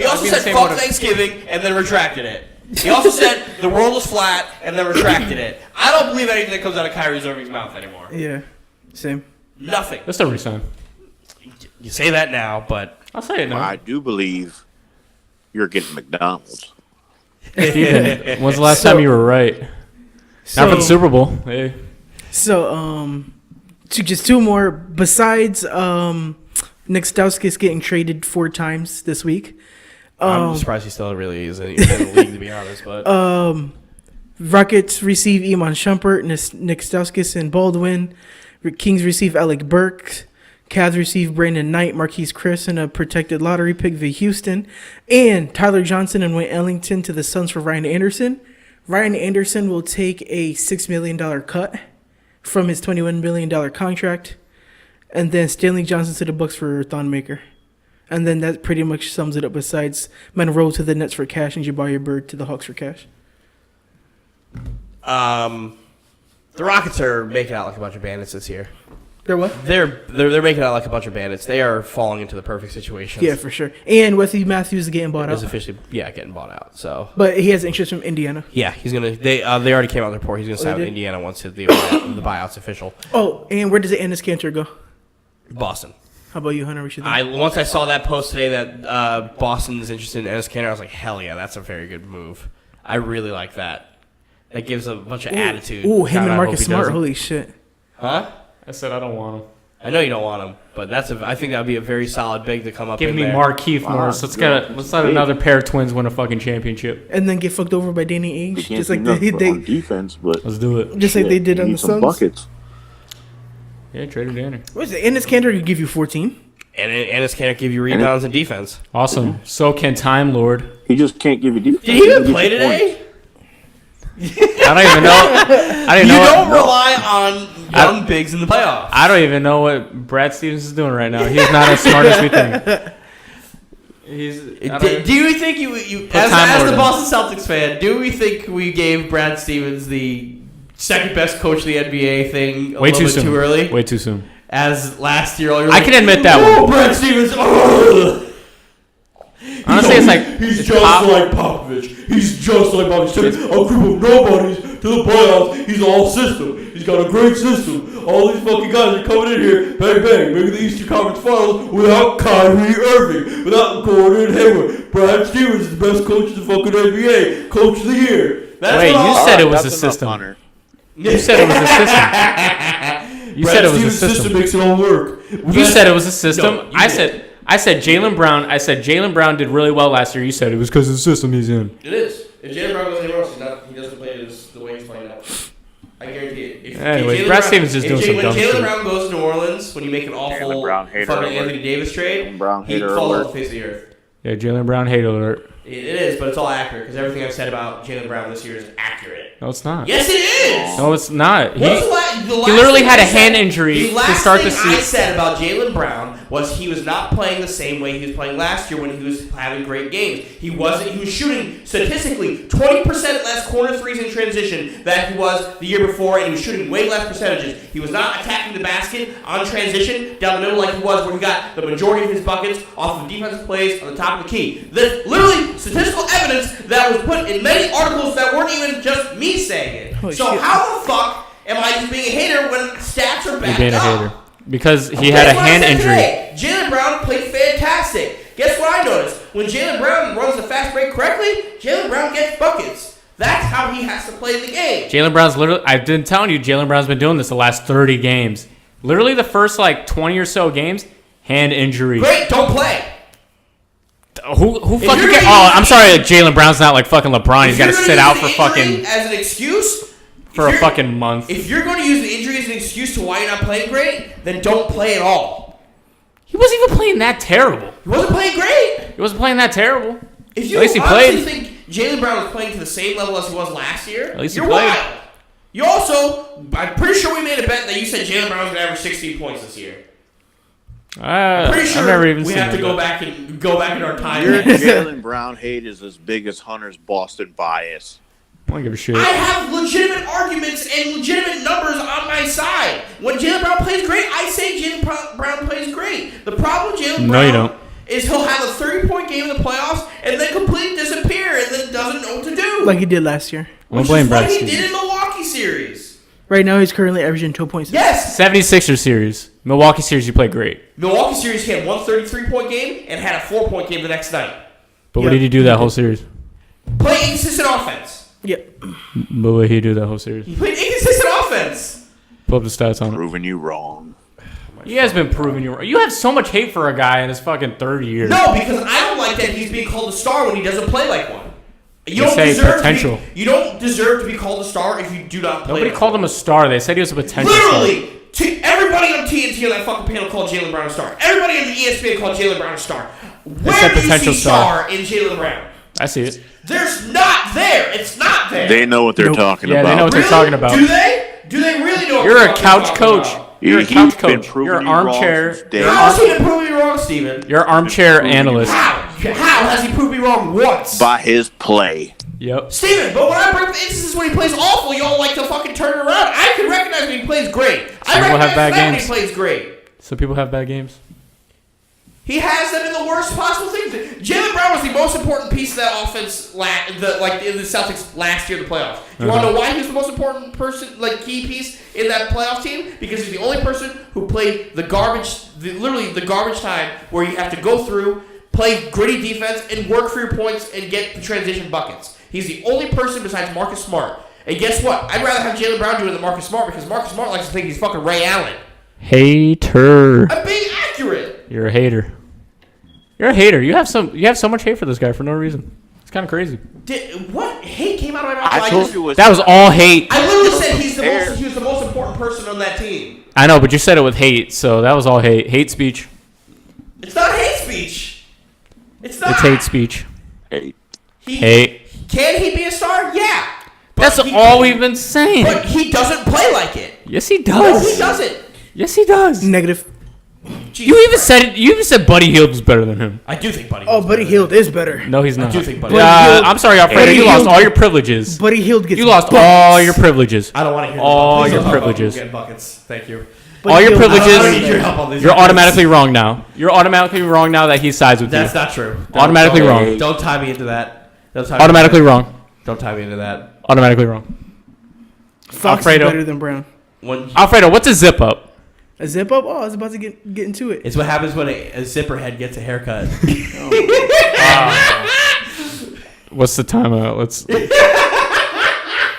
also said fuck Thanksgiving and then retracted it. He also said the world was flat and then retracted it. I don't believe anything that comes out of Kyrie Irving's mouth anymore. Yeah, same. Nothing. That's a resign. You say that now, but I'll say it now. Well, I do believe you're getting McDonald's. Steven, when's the last time you were right? Not for the Super Bowl. Hey. So, just two more. Besides Nick Stauskas getting traded 4 times this week. I'm surprised he still really is in the league, to be honest. But Rockets receive Iman Shumpert, Nick Stauskas, and Baldwin. Kings receive Alec Burks. Cavs receive Brandon Knight, Marquise Chris, and a protected lottery pick via Houston. And Tyler Johnson and Wayne Ellington to the Suns for Ryan Anderson. Ryan Anderson will take a $6 million cut from his $21 million contract. And then Stanley Johnson to the Bucks for Thonmaker. And then that pretty much sums it up besides Monroe to the Nets for cash and Jabari Bird to the Hawks for cash. The Rockets are making out like a bunch of bandits this year. They're what? They're making out like a bunch of bandits. They are falling into the perfect situation. Yeah, for sure. And Wesley Matthews is getting bought out. Is officially getting bought out. So, but he has interest from Indiana. Yeah, he's gonna. They already came out with the report. He's gonna sign with Indiana once the buyout's official. Oh, and where does the Enes Kanter go? Boston. How about you, Hunter? Once I saw that post today that Boston is interested in Enes Kanter, I was like, hell yeah, that's a very good move. I really like that. That gives a bunch of attitude. Ooh, him and Marcus Smart. Holy shit. Huh? I said I don't want him. I know you don't want him, but I think that would be a very solid big to come up. Give me Markieff Morris. Let's let another pair of twins win a fucking championship. And then get fucked over by Danny Ainge. Just like they on defense, but let's do it. Just like they did on the Suns. Buckets. Yeah, traded Danny. What's it? Enes Kanter could give you 14. And Enes Kanter give you rebounds and defense. Awesome. So can Time Lord. He just can't give you defense. Did he even play today? I don't even know. You don't rely on young bigs in the playoffs. I don't even know what Brad Stevens is doing right now. He's not as smart as we think. Do you think you as the Boston Celtics fan, do we think we gave Brad Stevens the second best coach of the NBA thing way too soon? Too early? Way too soon. As last year, I can admit that one. Brad Stevens. Honestly, it's like he's just like Popovich. He's just like Popovich. Took a group of nobodies to the playoffs. He's all system. He's got a great system. All these fucking guys are coming in here, bang bang, making the Eastern Conference Finals without Kyrie Irving, without Gordon Hayward. Brad Stevens is the best coach in the fucking NBA, Coach of the Year. Wait, you said it was a system. You said it was a system. You said it was a system. Makes it all work. You said it was a system. I said Jaylen Brown. I said Jaylen Brown did really well last year. You said it was because of the system he's in. It is. If Jaylen Brown goes anywhere else, he doesn't play the way he's playing now. I guarantee it. Anyways, Brad Stevens is doing some dumb shit. When Jaylen Brown goes to New Orleans, when you make an awful fucking Anthony Davis trade, he falls off the face of the earth. Yeah, Jaylen Brown hate alert. It is, but it's all accurate because everything I've said about Jaylen Brown this year is accurate. No, it's not. Yes, it is. No, it's not. He literally had a hand injury to start the season. The last thing I said about Jaylen Brown was he was not playing the same way he was playing last year when he was having great games. He was shooting statistically 20% less corner threes in transition than he was the year before, and he was shooting way less percentages. He was not attacking the basket on transition down the middle like he was where he got the majority of his buckets off of defensive plays on the top of the key. There's literally statistical evidence that was put in many articles that weren't even just me saying it. How the fuck Am I just being a hater when stats are backed You're being a up? hater. Because he had a hand injury. Jaylen Brown played fantastic. Guess what I noticed? When Jaylen Brown runs the fast break correctly, Jaylen Brown gets buckets. That's how he has to play the game. Jaylen Brown's literally, I've been telling you, Jaylen Brown's been doing this the last 30 games. Literally the first 20 or so games, hand injury. Great, don't play. Who fucking get? Oh, I'm sorry, Jaylen Brown's not like fucking LeBron. He's got to sit out for fucking as an excuse for a fucking month. If you're going to use the injury as an excuse to why you're not playing great, then don't play at all. He wasn't even playing that terrible. He wasn't playing great. He wasn't playing that terrible. If you at least he honestly played. think Jaylen Brown was playing to the same level as he was last year, At least he you're played. wild. You also, I'm pretty sure we made a bet that you said Jaylen Brown was going to average 16 points this year. I'm pretty sure I've never even we seen have to that. go back in our time. Your Jaylen Brown hate is as big as Hunter's Boston bias. I don't give a shit. I have legitimate arguments and legitimate numbers on my side. When Jaylen Brown plays great, I say Jaylen Brown plays great. The problem with Jaylen Brown No, you don't. is he'll have a 30-point game in the playoffs and then completely disappear and then doesn't know what to do. Like he did last year. Don't blame Brad what he Stevens. did in Milwaukee series. Right now, he's currently averaging 2 points. Yes. 76ers series. Milwaukee series, you played great. Milwaukee series, he had one 33-point game and had a 4-point game the next night. But what did he do that whole series? Play inconsistent offense. Yep. But what did he do that whole series? He played inconsistent offense. Pull up the stats on it. Proving you wrong. You guys been proving you wrong. You have so much hate for a guy in his fucking third year. No, because I don't like that he's being called a star when he doesn't play like one. You say potential. You don't deserve to be called a star if you do not play. Nobody like called one. him a star. They said he was a potential star. Literally, everybody on TNT on that fucking panel called Jaylen Brown a star. Everybody on the ESPN called Jaylen Brown a star. Where said do you potential see star. star in Jaylen Brown? I see it. There's not there. It's not there. They know what they're talking Yeah, about. they know what they're talking about. Do they? Do they really know what You're they're a fucking couch talking coach. about? You're a He's couch been coach. proving You're an you wrong armchair. since day You're How an has he been proving me wrong, Steven? You're armchair analyst. How has he proved me wrong once? By his play. Yep. Steven, but when I bring up instances when he plays awful, y'all like to fucking turn it around. I can recognize when he plays great. I people have recognize bad that when games. he plays great. So people have bad games. He has them in the worst possible things. Jaylen Brown was the most important piece of that offense, in the Celtics last year in the playoffs. You want to know why he was the most important person, key piece in that playoff team? Because he's the only person who played literally the garbage time where you have to go through, play gritty defense, and work for your points and get the transition buckets. He's the only person besides Marcus Smart. And guess what? I'd rather have Jaylen Brown do it than Marcus Smart because Marcus Smart likes to think he's fucking Ray Allen. Hater. I'm being accurate. You're a hater. You're a hater. You have so much hate for this guy for no reason. It's kind of crazy. What hate came out of my mouth? I told you That was all hate. I literally said he was the most important person on that team. I know, but you said it with hate, so that was all hate. Hate speech. It's not hate speech. It's not. It's hate speech. Hey, Hate. Can he be a star? Yeah. That's all we've been saying. But he doesn't play like it. Yes, he No, does. he doesn't. Yes, he does. Negative. You even said it. You even said Buddy Hield was better than him. I do think Buddy. Oh, Buddy Hield is better. No, he's not. I do think Buddy. Hield- I'm sorry, Alfredo. Buddy You lost Hield- all your privileges. Buddy Hield gets You lost buckets. all your privileges. I don't want to hear all this. your Please don't talk about privileges. getting buckets. Thank you. Buddy All your Hield- I don't need privileges. your help on these You're buckets. automatically wrong now. You're automatically wrong now that he sides with That's you. not true. Automatically Don't- wrong. Don't tie me into that. Don't tie me Automatically into that. wrong. Don't tie me into that. Automatically wrong. Fox Alfredo. is better than Brown. When Alfredo, what's a zip up? A zip up? Oh, I was about to get into it. it's what happens when a zipper head gets a haircut. What's the timeout? Let's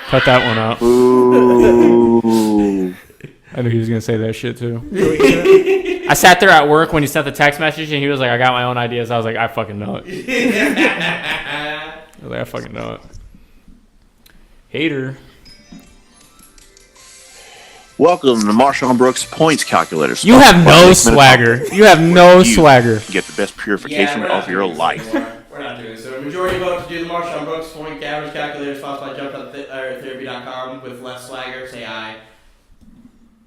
cut that one out. ooh. I knew he was gonna say that shit too. I sat there at work when he sent the text message and he was like, "I got my own ideas." I was like, "I fucking know it." I fucking know it. Hater. Welcome to Marshawn Brooks Points Calculator. You have Sponsored by no 6 Minute swagger. Coffee. You have no You swagger. Get the best purification of your life. We're not doing this. So, majority vote to do the Marshawn Brooks point average calculator sponsored by JumpShotTherapy.com with less swagger. Say aye.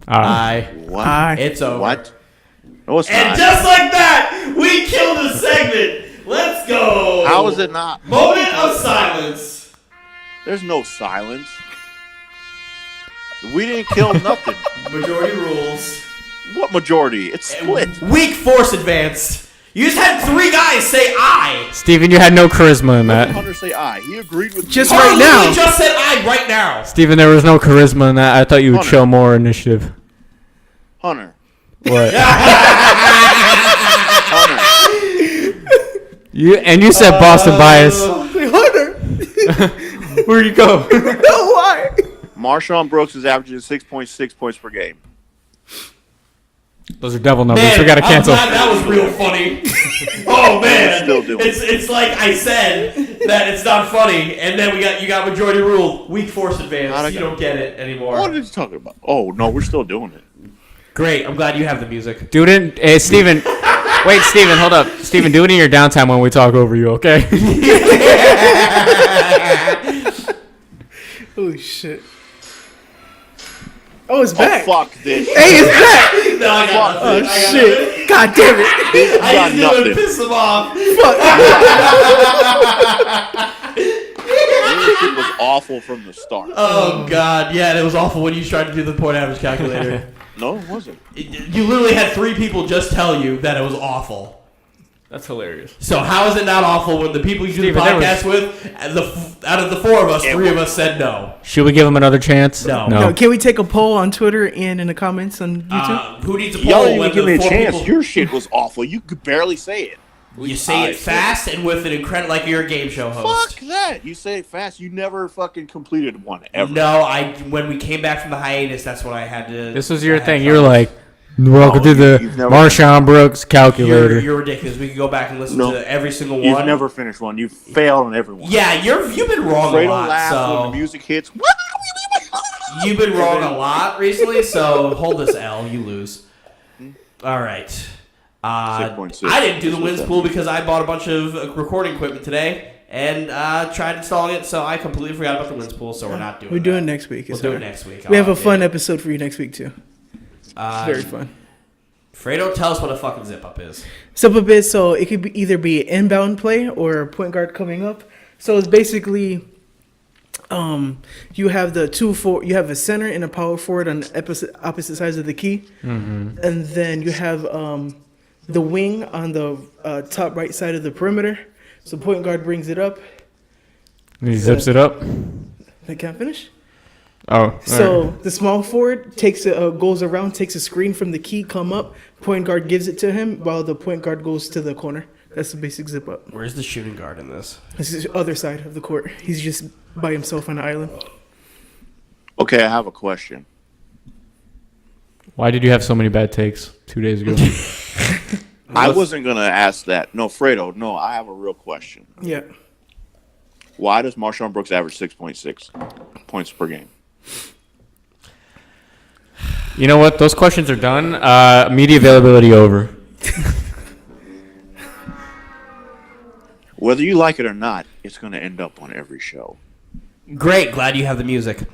Aye. What? Aye. It's over. What? No, it's And not. just like that, we killed a segment. Let's go. How is it not? Moment of silence. There's no silence. We didn't kill nothing. Majority rules. What majority? It's split. Weak force advanced. You just had 3 guys say I. Steven, you had no charisma in that. Hunter say I. He agreed with Just me. right now. Literally just said I right now. Steven, there was no charisma in that. I thought you would Hunter. show more initiative. Hunter. What? Hunter. You said Boston bias. Hunter. Where'd you go? No, why? Marshawn Brooks is averaging 6.6 points per game. Those are devil numbers. Man, We got to cancel. I'm glad that was real funny. Oh man, Still doing it. it's like I said that it's not funny, and then you got majority rule, weak force advantage. You don't get it anymore. What are you talking about? Oh, no, we're still doing it. Great, I'm glad you have the music. Do it in. Hey, Steven. Wait, Steven, hold up. Steven, do it in your downtime when we talk over you, okay? Holy shit. Oh, it's back. Oh, fuck this. Hey, it's back. No, I got Fuck nothing. this. I got Shit. nothing. God damn it. This I got just didn't want to nothing. piss them off. This shit was awful from the start. Oh god, yeah, and it was awful when you tried to do the point average calculator. No, it wasn't. You literally had 3 people just tell you that it was awful. That's hilarious. So how is it not awful when the people you do the Steven, there podcast with, out of the 4 of us, 3 of us said no? Should we give him another chance? No. No, can we take a poll on Twitter and in the comments on YouTube? Who needs a Y'all poll didn't when even give the me a 4 chance. people... Your shit was awful. You could barely say it. You say it fast and with an incredible, like you're a game show host. Fuck that. You say it fast. You never fucking completed one ever. No, when we came back from the hiatus, that's when I had to... This was your I had thing. to- You were like, welcome to the you've never- Marshawn Brooks calculator. You're ridiculous. We could go back and listen No. to every single You've one. never finished one. You've failed on every one. Yeah, you've been wrong a Fredo lot. laughs when So the music hits. you've been wrong a lot recently. So hold this L. You lose. All right. 6.6. I didn't do the wins pool because I bought a bunch of recording equipment today and tried installing it. So I completely forgot about the wins pool. So we're not doing. We're doing that. it next week. We'll It's do it alright. next week. We have I'll a fun update it. episode for you next week, too. It's very fun. Fredo, tell us what a fucking zip up is. Zip up is so it could be either be an inbound play or a point guard coming up. So it's basically, you have you have a center and a power forward on opposite sides of the key, and then you have the wing on the top right side of the perimeter. So point guard brings it up. And he zips it up. I can't finish. Oh, So alright. the small forward goes around, takes a screen from the key, come up. Point guard gives it to him while the point guard goes to the corner. That's the basic zip up. Where's the shooting guard in this? This is the other side of the court. He's just by himself on an island. Okay, I have a question. Why did you have so many bad takes 2 days ago? I wasn't going to ask that. No, Fredo, no, I have a real question. Yeah. Why does Marshawn Brooks average 6.6 points per game? You know what? Those questions are done. Media availability over. Whether you like it or not, it's going to end up on every show. Great, glad you have the music. You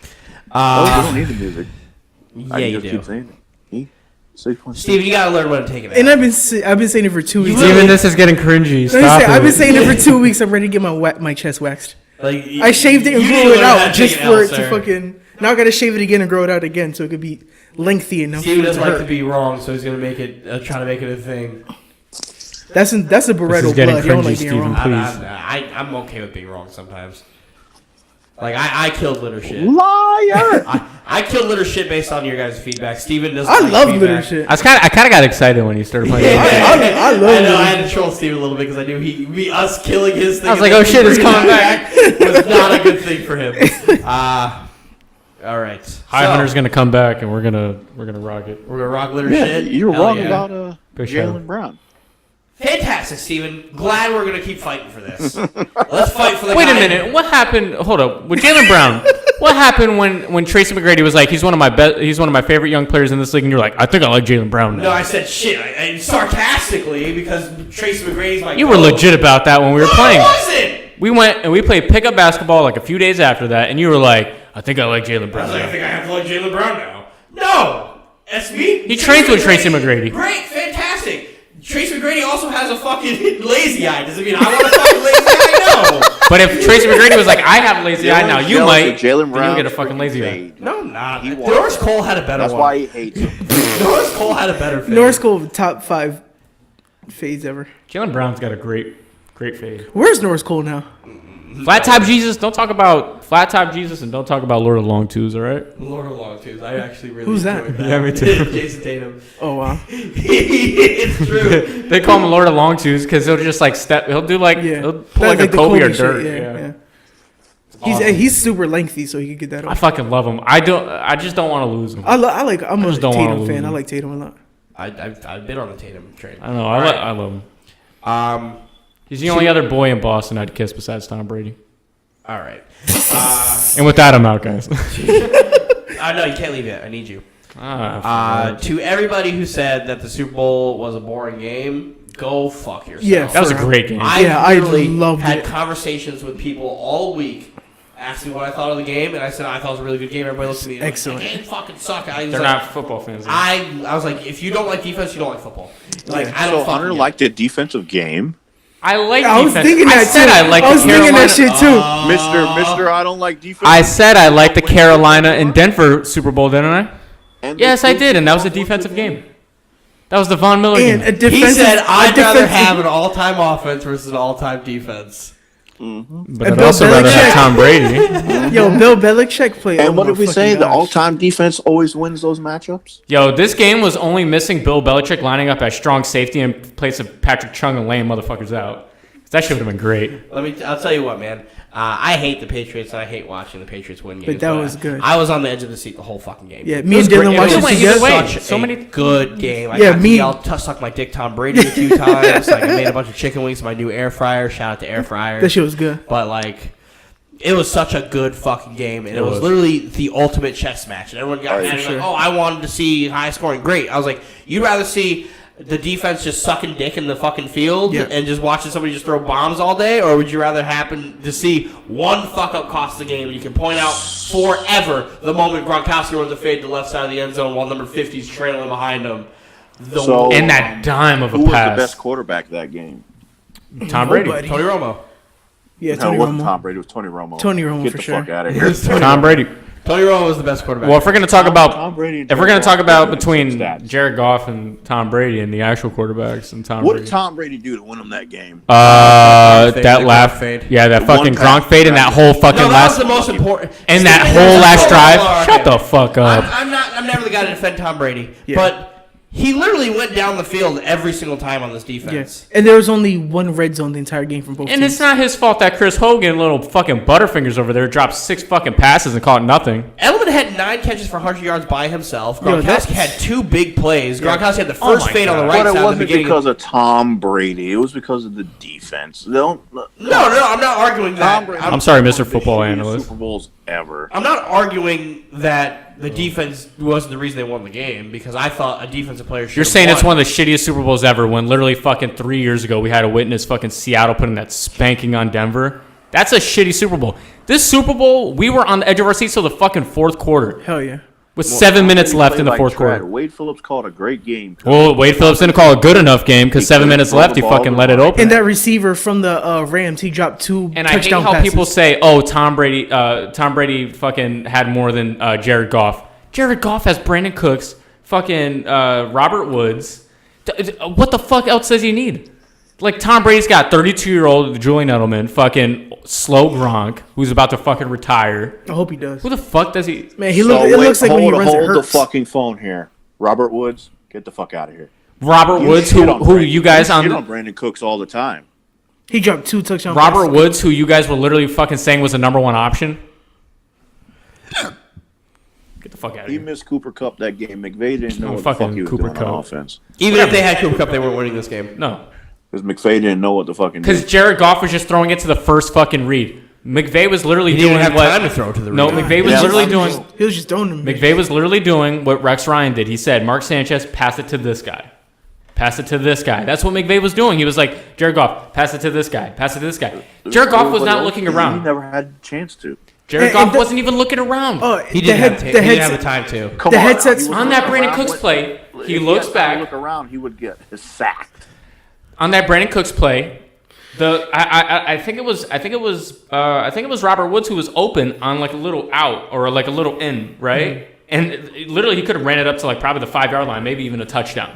don't need the music. Yeah, I you just do. keep saying it. 6.6. Steven, you gotta learn when to take it out. And I've been saying it for 2 weeks. Steven, this is getting cringy. Stop it. I've been saying it for 2 weeks. I'm ready to get my chest waxed. Like, I shaved it and you grew need to it learn how out to just take an for L, it to sir. fucking. Now I gotta shave it again and grow it out again so it could be lengthy enough. Steven for it doesn't to like to hurt. be wrong, so he's gonna make it, try to make it a thing. That's a Barreto getting blood. You don't cringy, like being Steven. wrong. Please. I'm okay with being wrong sometimes. Like, I killed litter shit. Liar! I killed litter shit based on your guys' feedback. Steven doesn't I like love feedback. litter shit. I kind of got excited when you started playing. I love I know, I litter. had to troll Steven a little bit because I knew us killing his thing. I was and like, then oh shit, it's bringing coming it back. was not a good thing for him. All right. High So, Hunter's gonna come back and we're gonna rock it. We're gonna rock litter Yeah, shit. you're Hell wrong yeah. about Good show. Jalen Brown. Fantastic, Steven. Glad we're gonna keep fighting for this. Let's fight for the Wait a guy- minute. What happened? Hold up. With Jalen Brown, what happened when Tracy McGrady was like, he's one of my favorite young players in this league, and you're like, I think I like Jalen Brown now. No, I said shit. I sarcastically because Tracy McGrady's my. You were legit about that when we were playing. No, I wasn't. We went and we played pickup basketball like a few days after that, and you were like, I think I like Jalen I Brown was like, I now. think I have to like Jalen Brown now. No, that's me. He trains with Tracy McGrady. Great, fantastic. Tracy McGrady also has a fucking lazy eye. Does it mean I want a fucking lazy eye? No. But if Tracy McGrady was like, I have a lazy eye now, you Jealous might, of Jalen then you Brown's get a fucking lazy eye. fade. No, I'm not. He wants Norris it. Cole had a better That's one. why he hates him. Norris Cole had a better fade. North School top 5 fades ever. Jaylen Brown's got a great fade. Where's Norris Cole now? Flat top Jesus. Don't talk about flat top Jesus, and don't talk about Lord of Long Twos. All right. Lord of Long Twos. I actually really. Who's that? enjoyed Yeah, me too. Jason Tatum. Oh wow. It's true. They call him Lord of Long Twos because he'll just like step. He'll do like he'll pull like a the Kobe or shit, dirt. Yeah. Awesome. He's super lengthy, so he could get that I off. fucking love him. I just don't want to lose him. I'm a just don't wanna Tatum lose fan. him. I like Tatum a lot. I've been on the Tatum train. I know. I love him. He's the only other boy in Boston I'd kiss besides Tom Brady. All right. And with that, I'm out, guys. No, you can't leave yet. I need you. To everybody who said that the Super Bowl was a boring game, go fuck yourself. Yeah, that was a great game. I literally loved had it. conversations with people all week asking me what I thought of the game, and I said I thought it was a really good game. Everybody looked at me and Excellent. Like, the game fucking suck. They're not football fans. I was like, if you don't like defense, you don't like football. Like I don't. So Hunter liked the defensive game. I like I was defense. thinking that I said too. I like I was the thinking Carolina. that shit too. Mister, I don't like defense. I said I like the Carolina and Denver Super Bowl, didn't I? And Yes, I did, and that was a defensive game. That was the Von Miller And game. a defensive. He said I'd rather defensive- have an all-time offense versus an all-time defense. But And I'd Bill also rather Belichick. have Tom Brady. Yo, Bill Belichick played. And oh what my did we fucking say? The gosh. all-time defense always wins those matchups. Yo, this game was only missing Bill Belichick lining up as strong safety in place of Patrick Chung and laying motherfuckers out. That shit would have been great. I'll tell you what, man. I hate the Patriots, and I hate watching the Patriots win games. But that was good. I was on the edge of the seat the whole fucking game. Yeah, It me was and Dylan great. watched It it was together. such So a many- good game. I Yeah, got me- to yell, suck my dick Tom Brady a few times. Like I made a bunch of chicken wings in my new air fryer. Shout out to air fryer. That shit was good. But like, it was such a good fucking game, and it was literally the ultimate chess match. And everyone got mad. sure. Like, oh, I wanted to see high scoring. Great. I was like, you'd rather see the defense just sucking dick in the fucking field and just watching somebody just throw bombs all day, or would you rather happen to see one fuck up cost the game and you can point out forever the moment Gronkowski runs a fade to the left side of the end zone while number 50 is trailing behind him? And that dime of a Who was pass. the best quarterback that game? Tom Brady. Nobody. Tony Romo. Yeah, No, Tony it wasn't Romo. Tom Brady. It was Tony Romo. Tony Romo Get for the sure. fuck out of here. Tom Brady. Tony Romo was the best quarterback. Well, if we're gonna talk about Tom Brady and if we're gonna Jared talk Goff about between stats. Jared Goff and Tom Brady and the actual quarterbacks and Tom What Brady. did Tom Brady do to win him that game? fade, That the laugh, Gronk fade. yeah, that The fucking one pass. Gronk fade and that whole fucking no, that was last the most important. and that whole last drive. Shut the fuck up. I'm never the guy to defend Tom Brady, Yeah. but he literally went down the field every single time on this defense. Yes. And there was only one red zone the entire game from both And teams. it's not his fault that Chris Hogan, little fucking butterfingers over there, dropped 6 fucking passes and caught nothing. Edelman had 9 catches for 100 yards by himself. Yo, Gronkowski that's- had 2 big plays. Gronkowski had the Oh first my fade on the God. right But it side at the wasn't beginning. because of Tom Brady. It was because of the defense. No, I'm not arguing that. I'm sorry, Mr. The Football shittiest Analyst. Super Bowls ever. I'm not arguing that the defense wasn't the reason they won the game because I thought a defensive player should. You're saying it's one of the shittiest Super Bowls ever when literally fucking 3 years ago we had to witness fucking Seattle putting that spanking on Denver. That's a shitty Super Bowl. This Super Bowl, we were on the edge of our seats till the fucking fourth quarter Hell yeah. with 7 minutes He left played in the like fourth Trad. quarter. Wade Phillips called a great game. Well, Wade Phillips didn't call a good enough game because He 7 couldn't minutes throw left, the he ball fucking to let it the open. And that receiver from the Rams, he dropped 2 And I hate touchdown how passes. people say, "Oh, Tom Brady fucking had more than Jared Goff." Jared Goff has Brandon Cooks, fucking Robert Woods. What the fuck else does he need? Like Tom Brady's got 32-year-old Julian Edelman, fucking slow Gronk, who's about to fucking retire. I hope he does. Who the fuck does he? Man, it looks like when he runs it hold the hurts. fucking phone here. Robert Woods, get the fuck out of here. Robert You Woods, shit on who Brandon- you guys shit on on Brandon Cooks all the time. He dropped 2 touchdown Robert passes. Woods, who you guys were literally fucking saying was the number 1 option. Get the fuck out of He here. missed Cooper Cup that game. McVay didn't know what the fucking fuck he was Cooper doing Kupp. on offense. Even if they had Cooper Cup, they weren't winning this game. No. Because McVay didn't know what the fucking Because Jared Goff was just throwing it to the first fucking read. McVay was literally He doing didn't have what, time to throw it to the No, read. McVay was Yeah, literally I'm doing. He was just throwing them. McVay was literally doing what Rex Ryan did. He said, "Mark Sanchez, pass it to this guy. Pass it to this guy." That's what McVay was doing. He was like, "Jared Goff, pass it to this guy. Pass it to this guy." Jared Goff was not looking He around. never had a chance to. Jared And Goff the- wasn't even looking around. Oh, He the didn't, head, have, the he didn't have the headset. time to. Come The on, headsets- he was On that looking Brandon around. Cooks play, he If looks had time back. to look around, he would get sacked. On that Brandon Cooks play, I think it was Robert Woods who was open on like a little out or like a little in, right? And literally he could have ran it up to like probably the 5-yard line, maybe even a touchdown.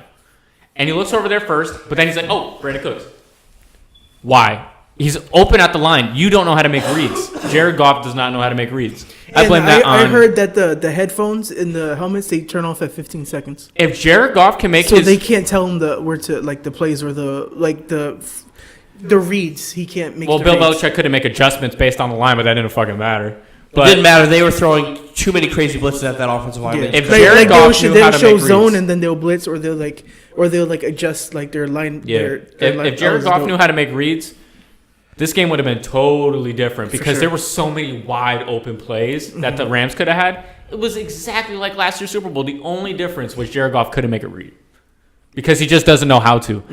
And he looks over there first, but then he's like, oh, Brandon Cooks. Why? He's open at the line. You don't know how to make reads. Jared Goff does not know how to make reads. I blame that on... I heard that the headphones in the helmets, they turn off at 15 seconds. If Jared Goff can make so they can't tell him the plays or the reads. He can't make. Well, Bill Belichick couldn't make adjustments based on the line, but that didn't fucking matter. But it didn't matter. They were throwing too many crazy blitzes at that offensive line. Yeah. If Jared Goff knew how to show make zone reads, and then they'll blitz or they'll adjust their line. Yeah. If Jared Goff knew how to make reads, this game would have been totally different because there were so many wide open plays that the Rams could have had. It was exactly like last year's Super Bowl. The only difference was Jared Goff couldn't make a read because he just doesn't know how to.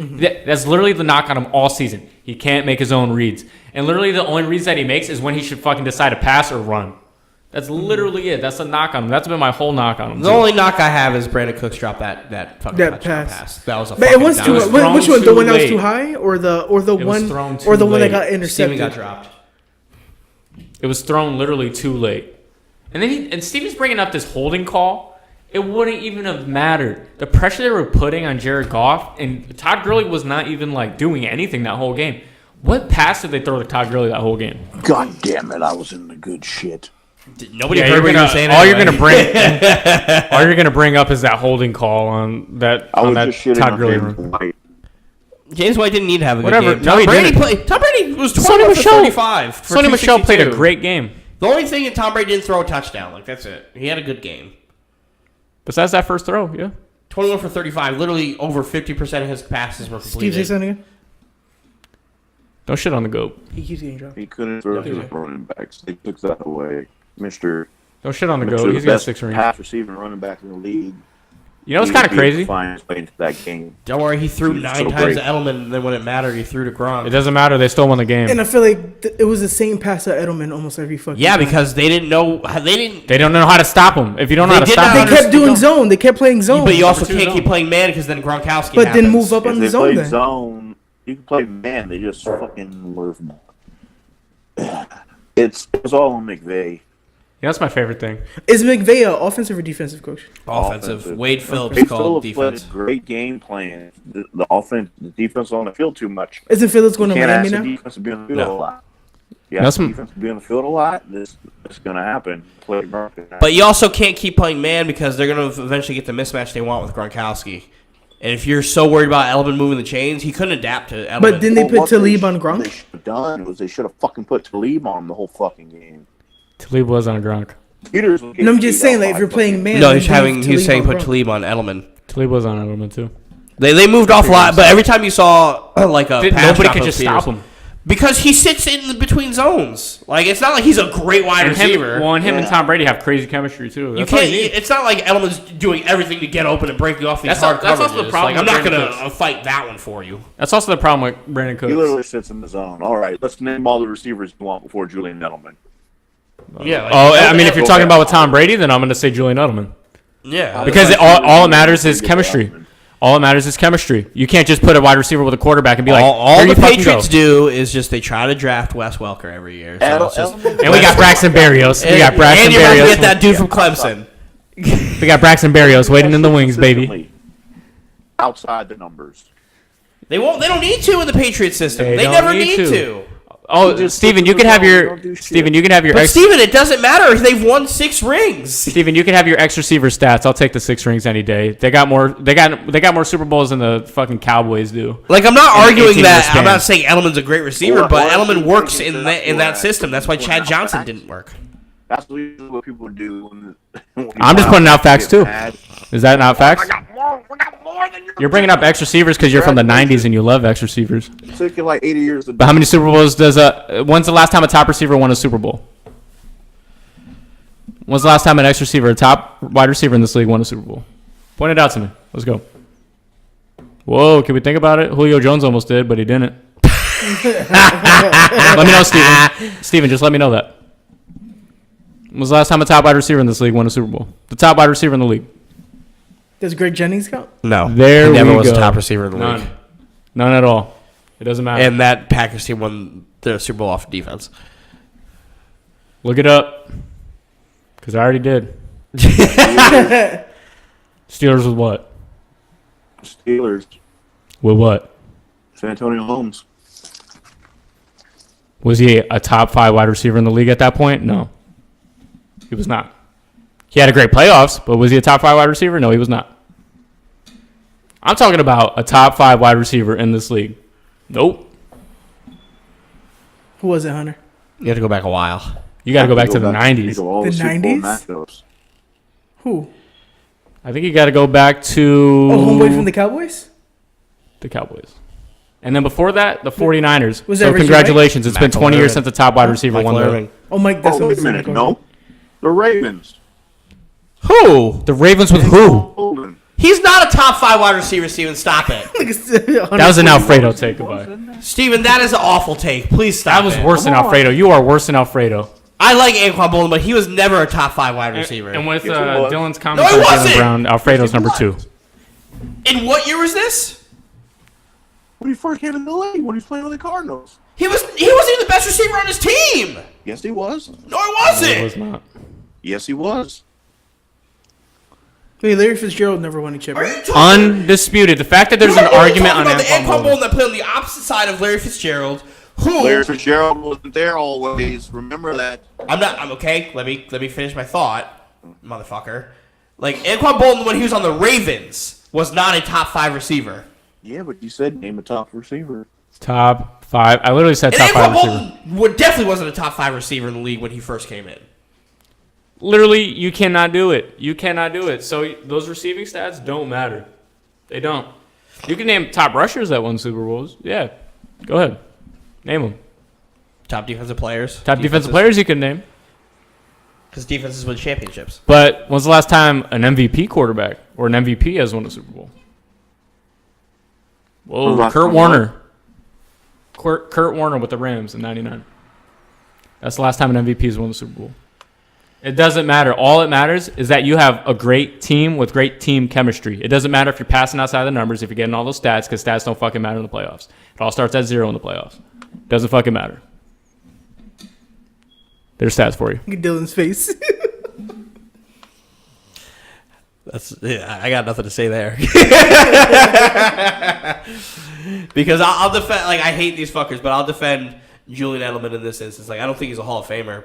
That's literally the knock on him all season. He can't make his own reads. And literally the only reads that he makes is when he should fucking decide to pass or run. That's literally it. That's a knock on him. That's been my whole knock on him. The only knock I have is Brandon Cooks dropped that fucking touchdown pass. That was a but fucking it was too. Which one? The one that was too high, or the one that got intercepted? Steven got dropped. It was thrown literally too late. And then Steven's bringing up this holding call. It wouldn't even have mattered. The pressure they were putting on Jared Goff, and Todd Gurley was not even doing anything that whole game. What pass did they throw to Todd Gurley that whole game? God damn it! I was in the good shit. Nobody heard what you were saying. All you're gonna bring up is that holding call on that Todd Gurley run. James White didn't need to have a good Whatever. game. No, he didn't. Tom Brady was 21 for 35. Sonny Michel played a great game. The only thing is Tom Brady didn't throw a touchdown. That's it. He had a good game. Besides that first throw, yeah. 21 for 35. Literally over 50% of his passes were completed. Steve, say something again. Don't shit on the GOAT. He keeps getting dropped. He couldn't throw his running backs. They took that away. Don't shit on the GOAT. He's got 6 rings. Half receiving running back in the league. You know what's kind of crazy? Into that game. Don't worry, he threw 9 times to Edelman, and then when it mattered, he threw to Gronk. It doesn't matter. They still won the game. And I feel like it was the same pass to Edelman almost every fucking time. Because they didn't know. They don't know how to stop him. If you don't know how to stop him, they kept doing zone. They kept playing zone. But you also can't keep playing man because then Gronkowski. But then move up on the zone. Then zone, you can play man. They just fucking were. It was all on McVay. Yeah, that's my favorite thing. Is McVay an offensive or defensive coach? Offensive. Wade Phillips called defense. Played a great game plan. The offense, the defense on the field too much. Isn't Phillips going to Miami now? The defense to be on the field a lot. Yeah, the defense to be on the field a lot. This is going to happen. But you also can't keep playing man because they're going to eventually get the mismatch they want with Gronkowski. And if you're so worried about Edelman moving the chains, he couldn't adapt to Edelman. But didn't they put Talib on Gronk? What they should have done was they should have fucking put Talib on him the whole fucking game. Talib was on Gronk. No, I'm just saying, if you're playing man. No, he's saying put Talib on Edelman. Talib was on Edelman too. They moved off a lot, but every time you saw nobody could just stop him. Because he sits in between zones. It's not like he's a great wide receiver. Him and Tom Brady have crazy chemistry too. You can't. It's not like Edelman's doing everything to get open and breaking off these hard coverages. That's also the problem. I'm not gonna fight that one for you. That's also the problem with Brandon Cooks. He literally sits in the zone. All right, let's name all the receivers you want before Julian Edelman. Yeah. If you're talking about with Tom Brady, then I'm going to say Julian Edelman. Yeah. Because all it matters is chemistry. All it matters is chemistry. You can't just put a wide receiver with a quarterback and be like, all the Patriots do is just they try to draft Wes Welker every year. So and we got Braxton Berrios. And you're about to get that dude from Clemson. We got Braxton Berrios waiting in the wings, baby. Outside the numbers. They won't. They don't need to in the Patriot system. They never need to. Oh, Steven, you can have your But Steven, it doesn't matter. They've won 6 rings. Steven, you can have your X receiver stats. I'll take the 6 rings any day. They got more Super Bowls than the fucking Cowboys do. I'm not arguing that. I'm not saying Edelman's a great receiver, but Edelman works in that system. That's why Chad Johnson didn't work. That's what people do. I'm just putting out facts too. Is that not facts? You're bringing up X receivers because you're from the 90s and you love X receivers. It took you 80 years to do. But how many Super Bowls when's the last time a top receiver won a Super Bowl? When's the last time an X receiver, a top wide receiver in this league, won a Super Bowl? Point it out to me. Let's go. Whoa, can we think about it? Julio Jones almost did, but he didn't. Let me know, Steven. Steven, just let me know that. When was the last time a top wide receiver in this league won a Super Bowl? The top wide receiver in the league. Does Greg Jennings count? No. He never was a top receiver in the league. None at all. It doesn't matter. And that Packers team won the Super Bowl off defense. Look it up. Because I already did. Steelers with what? Steelers With what? Santonio Holmes. Was he a top 5 wide receiver in the league at that point? No. He was not. He had a great playoffs, but was he a top 5 wide receiver? No, he was not. I'm talking about a top 5 wide receiver in this league. Nope. Who was it, Hunter? You have to go back a while. You got to go back to the 90s. The 90s? Who? I think you got to go back to... Oh, homeboy from the Cowboys? The Cowboys. And then before that, the 49ers. Was that So Richard congratulations. It's been 20 years McElroy. since the top wide receiver won the... Oh, Mike, that's what Wait a was minute. No. The Ravens. Who? The Ravens with who? Golden. He's not a top 5 wide receiver, Steven. Stop it. That was an Alfredo take. Goodbye. Steven, that is an awful take. Please stop That was it. worse than Alfredo. You are worse than Alfredo. I like Anquan Bolden, but he was never a top 5 wide receiver. And with Yes, he was. Dylan's comments No, on he Jalen wasn't. Brown, Alfredo's number 2. In what year was this? When he first came in the league, when he was playing with the Cardinals. He wasn't even the best receiver on his team. Yes, he was. No, he wasn't. It was not. Yes, he was. Wait, Larry Fitzgerald never won a chip. Are Right? you talking? Undisputed. The fact that there's an You're argument on talking about the Anquan Anquan Bolden. Bolden that played on the opposite side of Larry Fitzgerald. Who? Larry Fitzgerald wasn't there always. Remember that. I'm okay. Let me finish my thought, motherfucker. Like Anquan Bolden when he was on the Ravens was not a top 5 receiver. Yeah, but you said name a top receiver. Top 5. I literally said And top 5 Anquan receiver. Bolden definitely wasn't a top 5 receiver in the league when he first came in. Literally, you cannot do it. You cannot do it. So those receiving stats don't matter. They don't. You can name top rushers that won Super Bowls. Yeah. Go ahead. Name them. Top defensive players. Top defensive players you can name. Because defenses win championships. But when's the last time an MVP quarterback or an MVP has won a Super Bowl? Whoa, Last Kurt time Warner. Kurt Warner with the Rams in '99. That's the last time an MVP has won the Super Bowl. It doesn't matter. All it matters is that you have a great team with great team chemistry. It doesn't matter if you're passing outside the numbers, if you're getting all those stats, because stats don't fucking matter in the playoffs. It all starts at 0 in the playoffs. Doesn't fucking matter. There's stats for you. Look at Dylan's face. I got nothing to say there. Because I'll defend. Like I hate these fuckers, but I'll defend Julian Edelman in this instance. Like I don't think he's a Hall of Famer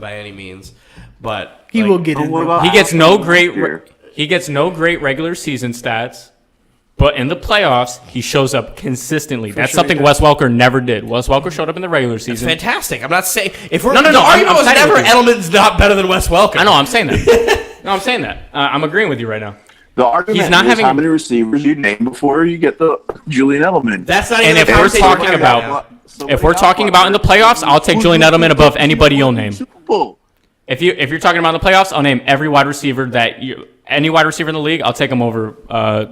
by any means, but He like, will get in. what There. about- He gets no great. Here. He gets no great regular season stats, but in the playoffs he shows up consistently. That's sure something he Wes Welker never did. Wes Welker showed up in the regular It's season. fantastic. I'm not saying if we're No, the argument I'm was siding never with you. Edelman's not better than Wes Welker. I know. I'm saying that. No, I'm saying that. I'm agreeing with you right now. The argument He's not is having- how many receivers you name before you get the Julian Edelman. That's not even And the if we're conversation talking having about- right now. If we're talking about in the playoffs, I'll take Julian Edelman above anybody you'll name. Super Bowl. If you're talking about in the playoffs, I'll name every wide receiver any wide receiver in the league. I'll take him over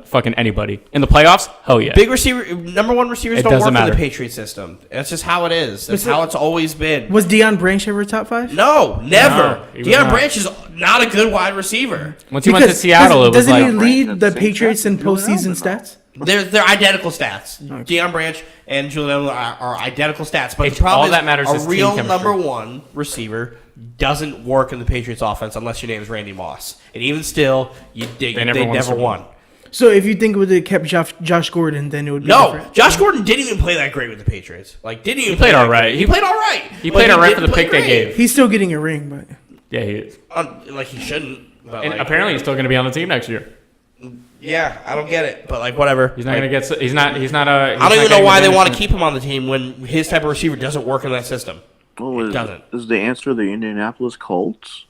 fucking anybody in the playoffs. Hell yeah. Big receiver, number one receivers It don't doesn't work in matter. the Patriot system. That's just how it is. That's how it's always been. Was Deion Branch ever top 5? No, never. No, he was Deion not. Branch is not a good wide receiver. Once he went to Seattle, it was doesn't like he lead Branch the had the same Patriots in stats as Julian postseason Edelman, stats? They're identical stats. Deion Branch and Julian Edelman are identical stats. But the problem all is that matters a is team real chemistry. number one receiver doesn't work in the Patriots offense unless your name is Randy Moss. And even still, they never won a never Super Bowl. won. So if you think it would have kept Josh Gordon, then it would be No, different. Josh Gordon didn't even play that great with the Patriots. Like, didn't even He played play that all right. great. He played all right. He But played all right didn't for the play pick they great. gave. He's still getting a ring, but Yeah, he is. Like he shouldn't. But And like, apparently, he's still going to be on the team next year. yeah, I don't get it. But like, whatever. He's not Like, going to get. He's not. He's not a. I don't even know why they want to keep him on the team when his type of receiver doesn't work in that system. Well, doesn't. Is the answer the Indianapolis Colts?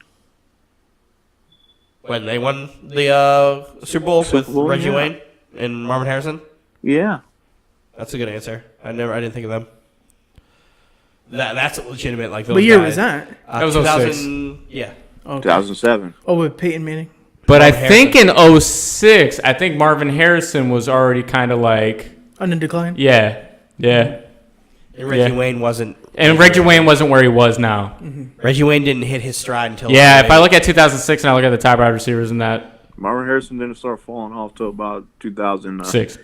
When they won the Super Bowl with Bowl, Reggie yeah. Wayne and Marvin Harrison, Yeah. that's a good answer. I didn't think of them. That's legitimate. Like those what year guys. was that? That was 2000. Yeah. Okay. 2007. Oh, with Peyton Manning. But I Marvin think in 06, I think Marvin Harrison was already kind of like, On the decline. yeah. And Reggie Yeah. Wayne wasn't. And Reggie Wayne wasn't where he was now. Reggie Wayne didn't hit his stride until. Yeah, if I look at 2006 and I look at the top wide receivers in that Marvin Harrison didn't start falling off till about 2010. 6.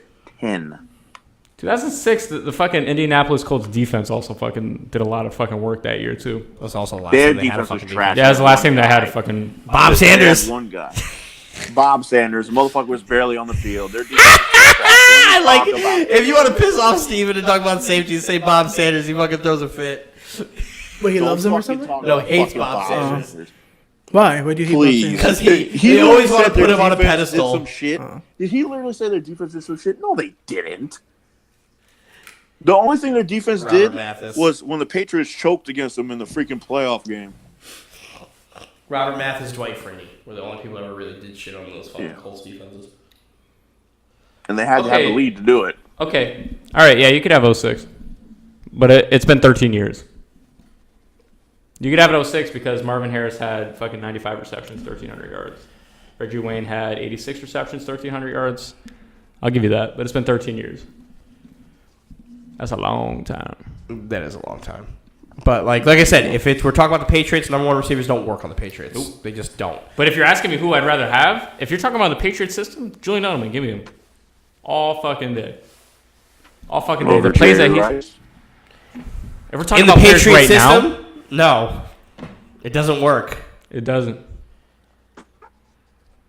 2006, the fucking Indianapolis Colts defense also fucking did a lot of fucking work that year too. That's also the last Their time they had a defense was fucking trash. Yeah, that was the last One team that had a guy. fucking. Bob Sanders. They had one guy. Bob Sanders. The motherfucker was barely on the field. Their defense was trash. Like, if you want to piss off Steven and talk about safety, say Bob Sanders. He fucking throws a fit. But he loves him or something? No, hates Bob Sanders. Why? Why do you hate Bob Sanders? Because he always want to put him on a pedestal. Some shit. Did he literally say their defense did some shit? No, they didn't. The only thing their defense did was when the Patriots choked against them in the freaking playoff game. Robert Mathis, Dwight Freeney were the only people that ever really did shit on those fucking Colts defenses. And they had to have the lead to do it. Okay. All right, yeah, you could have 06. But it's been 13 years. You could have it 06 because Marvin Harris had fucking 95 receptions, 1,300 yards. Reggie Wayne had 86 receptions, 1,300 yards. I'll give you that, but it's been 13 years. That's a long time. That is a long time. But like I said, if we're talking about the Patriots, number one receivers don't work on the Patriots. Nope. They just don't. But if you're asking me who I'd rather have, if you're talking about the Patriots system, Julian Edelman, give me him. All fucking day. All fucking day. The plays that he's... If we're talking about players right now... No. It doesn't work. It doesn't.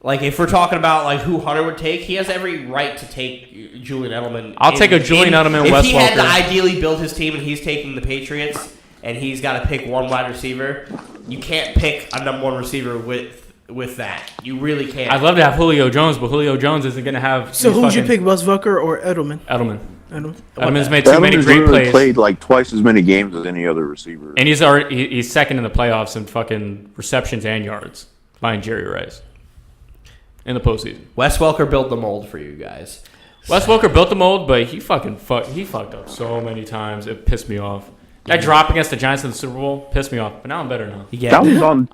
Like, if we're talking about, like, who Hunter would take, he has every right to take Julian Edelman. I'll take a Julian Edelman, Wes Welker. If he had to ideally build his team and he's taking the Patriots and he's got to pick one wide receiver, you can't pick a number one receiver with that. You really can't. I'd love to have Julio Jones, but Julio Jones isn't going to have... So who would you pick, Wes Welker or Edelman? Edelman's made too many great plays. Played like twice as many games as any other receiver. And he's second in the playoffs in fucking receptions and yards behind Jerry Rice. In the postseason. Wes Welker built the mold for you guys. Wes Welker built the mold, but he fucked up so many times. It pissed me off. That drop against the Giants in the Super Bowl pissed me off. But now I'm better now. That was on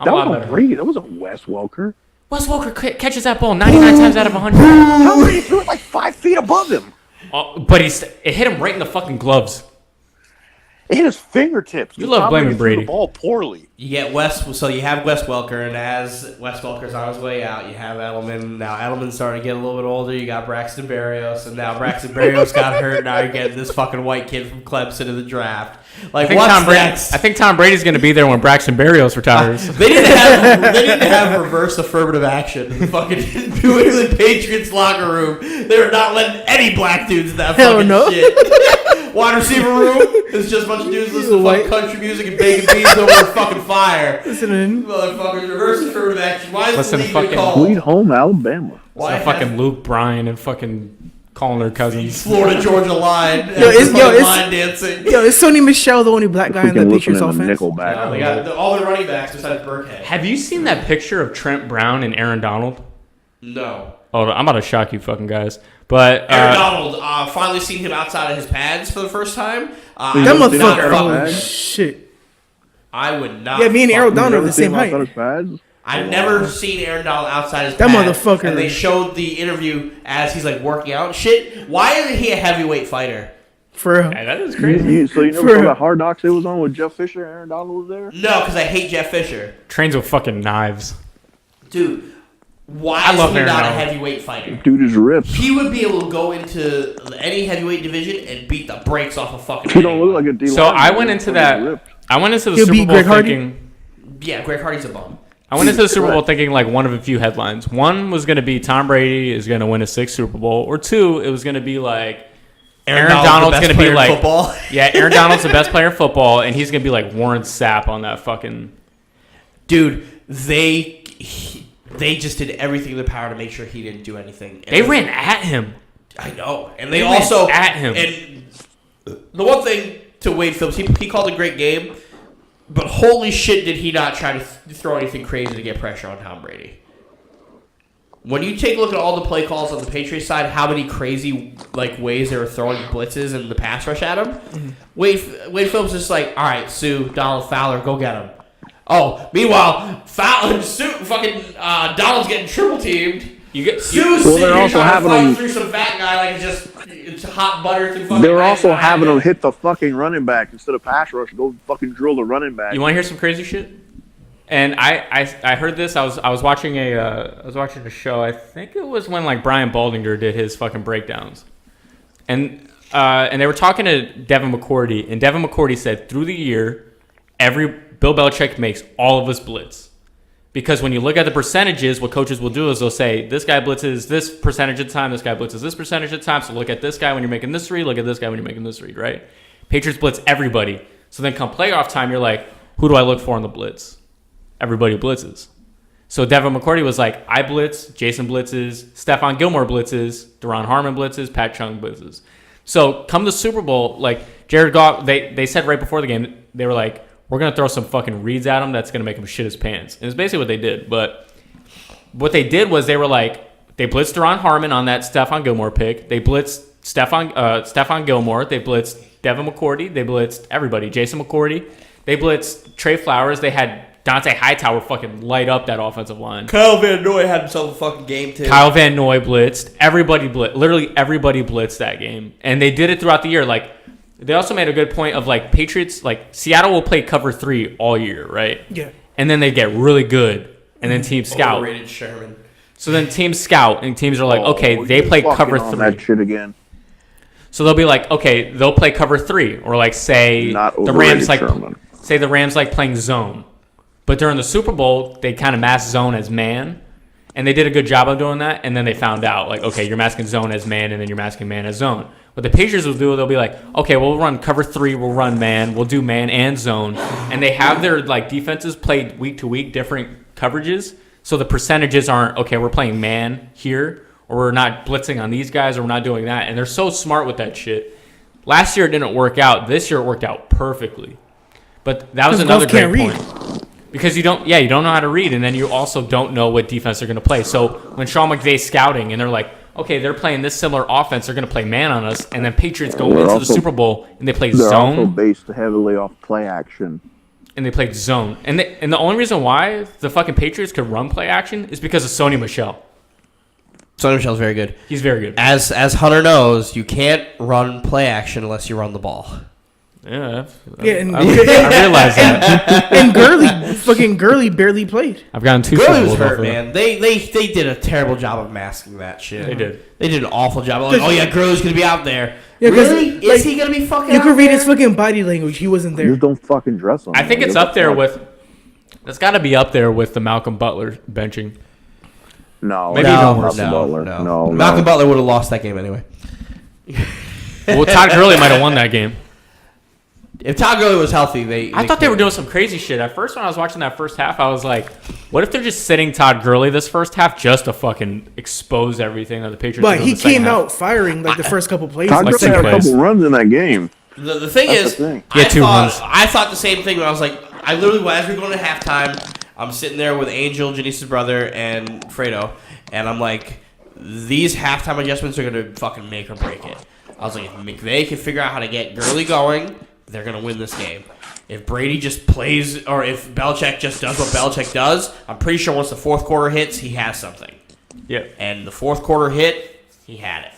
Brady. That wasn't Wes Welker. Wes Welker catches that ball 99 times out of 100. How many threw it like 5 feet above him? But it hit him right in the fucking gloves. It hit his fingertips. You love blaming Brady. The ball poorly. You get so you have Wes Welker, and as Wes Welker's on his way out, you have Edelman. Now Edelman's starting to get a little bit older. You got Braxton Berrios, and now Braxton Berrios got hurt. Now you're getting this fucking white kid from Clemson in the draft. Like, what's next? I think Tom Brady's going to be there when Braxton Berrios retires. They need to have reverse affirmative action in the fucking New England Patriots locker room. They're not letting any black dudes in that fucking shit. Wide receiver room is just a bunch of dudes listening to fucking country music and baking beans over a fucking fire. Listening. Motherfuckers, reverse affirmative action. Why is Listen the to fucking Sweet Home Alabama. Why fucking Luke Bryan and fucking calling their cousins Florida Georgia line? It's line dancing. Is Sonny Michel the only black guy in the Patriots offense? They got all the running backs besides Burkhead. Have you seen that picture of Trent Brown and Aaron Donald? No. Oh, I'm about to shock you fucking guys. But Aaron Donald, finally seen him outside of his pads for the first time. That motherfucker. Shit. I would not. Yeah, me and Aaron Donald are the same height. I've never seen Aaron Donald outside his that pads. Motherfucker. And they showed the interview as he's like working out and shit. Why isn't he a heavyweight fighter? For real. Hey, that is crazy. So you never saw that Hard Knocks it was on with Jeff Fisher? Aaron Donald was there? No, because I hate Jeff Fisher. Trains with fucking knives. Dude. Why is he not a heavyweight fighter? Dude is ripped. He would be able to go into any heavyweight division and beat the brakes off a fucking. He don't look like a D. So I went into the Super Bowl thinking. Yeah, Greg Hardy's a bum. I went into the Super Bowl thinking like one of a few headlines. One was going to be Tom Brady is going to win a 6th Super Bowl, or two, it was going to be like Aaron Donald's going to be like football. Yeah, Aaron Donald's the best player in football, and he's going to be like Warren Sapp on that fucking. Dude, they just did everything in their power to make sure he didn't do anything. And they ran at him. I know, and they also ran at him. And the one thing to Wade Phillips, he called a great game. But holy shit, did he not try to throw anything crazy to get pressure on Tom Brady? When you take a look at all the play calls on the Patriots side, how many crazy ways they were throwing blitzes and the pass rush at him, Wade Phillips is just like, all right, Sue, Donald, Fowler, go get him. Oh, meanwhile, Fowler, Donald's getting triple teamed. They're also having him through some fat guy it's hot butter through fucking. They were also having him hit the fucking running back instead of pass rush. Go fucking drill the running back. You want to hear some crazy shit? And I heard this. I was watching a show. I think it was when Brian Baldinger did his fucking breakdowns, and they were talking to Devin McCourty, and Devin McCourty said through the year, Bill Belichick makes all of us blitz. Because when you look at the percentages, what coaches will do is they'll say, this guy blitzes this percentage of the time, this guy blitzes this percentage of the time, so look at this guy when you're making this read, look at this guy when you're making this read, right? Patriots blitz everybody. So then come playoff time, you're like, who do I look for on the blitz? Everybody blitzes. So Devin McCourty was like, I blitz, Jason blitzes, Stephon Gilmore blitzes, Deron Harmon blitzes, Pat Chung blitzes. So come the Super Bowl, like Jared Goff, they said right before the game, they were like, we're going to throw some fucking reads at him that's going to make him shit his pants. And it's basically what they did. But what they did was they were like, they blitzed Deron Harmon on that Stephon Gilmore pick. They blitzed Stephon Gilmore. They blitzed Devin McCourty. They blitzed everybody. Jason McCourty. They blitzed Trey Flowers. They had Dante Hightower fucking light up that offensive line. Kyle Van Noy had himself a fucking game, too. Kyle Van Noy blitzed. Everybody blitzed. Literally everybody blitzed that game. And they did it throughout the year. Like, they also made a good point of, like, Patriots, like, Seattle will play cover 3 all year, right? Yeah. And then they get really good. And then teams scout. Overrated Sherman. So then teams scout, and teams are like, okay, they play cover 3. That shit again. So they'll be like, okay, they'll play cover 3. Or, like, say the Rams, like, say the Rams like playing zone. But during the Super Bowl, they kind of masked zone as man. And they did a good job of doing that. And then they found out, like, okay, you're masking zone as man, and then you're masking man as zone. What the Patriots will do, they'll be like, okay, we'll run cover 3, we'll run man, we'll do man and zone. And they have their, like, defenses played week to week, different coverages. So the percentages aren't, okay, we're playing man here, or we're not blitzing on these guys, or we're not doing that. And they're so smart with that shit. Last year it didn't work out. This year it worked out perfectly. But that was another great point. Because you don't know how to read, and then you also don't know what defense they're going to play. So when Sean McVay's scouting, and they're like, okay, they're playing this similar offense, they're going to play man on us, and then Patriots go into the Super Bowl, and they play zone. They're also based heavily off play action. And they played zone. And the only reason why the fucking Patriots could run play action is because of Sony Michel. Sony Michel's very good. He's very good. As Hunter knows, you can't run play action unless you run the ball. Yeah, and I realize that. And Gurley barely played. I've gotten 2 Gurley was hurt, man. They did a terrible job of masking that shit. They did. They did an awful job. Like, oh yeah, Gurley's gonna be out there. Yeah, really? Like, is he gonna be fucking? You out could read there? his fucking body language. He wasn't there. You don't fucking dress him. I think it's up there with. It's got to be up there with the Malcolm Butler benching. No, maybe no. Malcolm Butler would have lost that game anyway. Well, Todd Gurley might have won that game. If Todd Gurley was healthy, I thought they were doing some crazy shit. At first, when I was watching that first half, I was like, what if they're just sitting Todd Gurley this first half just to fucking expose everything that the Patriots But do he in the second came half? out firing like the first couple plays. Todd Gurley had a couple runs in that game. The thing That's is, the thing. I thought the same thing when I was like, I literally, as we were going to halftime, I'm sitting there with Angel, Janice's brother, and Fredo, and I'm like, these halftime adjustments are going to fucking make or break it. I was like, if McVay can figure out how to get Gurley going, they're going to win this game. If Brady just plays, or if Belichick just does what Belichick does, I'm pretty sure once the fourth quarter hits, he has something. Yeah. And the fourth quarter hit, he had it.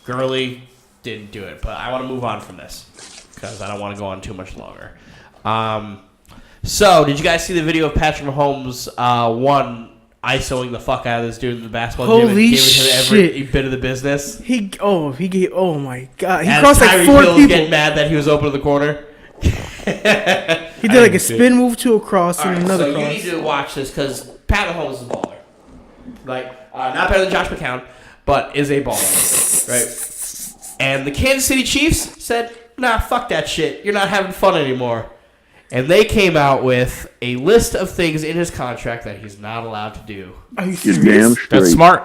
Gurley didn't do it, but I want to move on from this because I don't want to go on too much longer. So, did you guys see the video of Patrick Mahomes, ISOing the fuck out of this dude in the basketball gym and giving him every bit of the business? Oh my god. He and crossed like 4 people. Getting mad that he was open to the corner. He did like a spin move to a cross and another cross. You need to watch this because Pat Mahomes is a baller. Like, not better than Josh McCown, but is a baller. Right? And the Kansas City Chiefs said, nah, fuck that shit. You're not having fun anymore. And they came out with a list of things in his contract that he's not allowed to do. Are you serious? That's smart.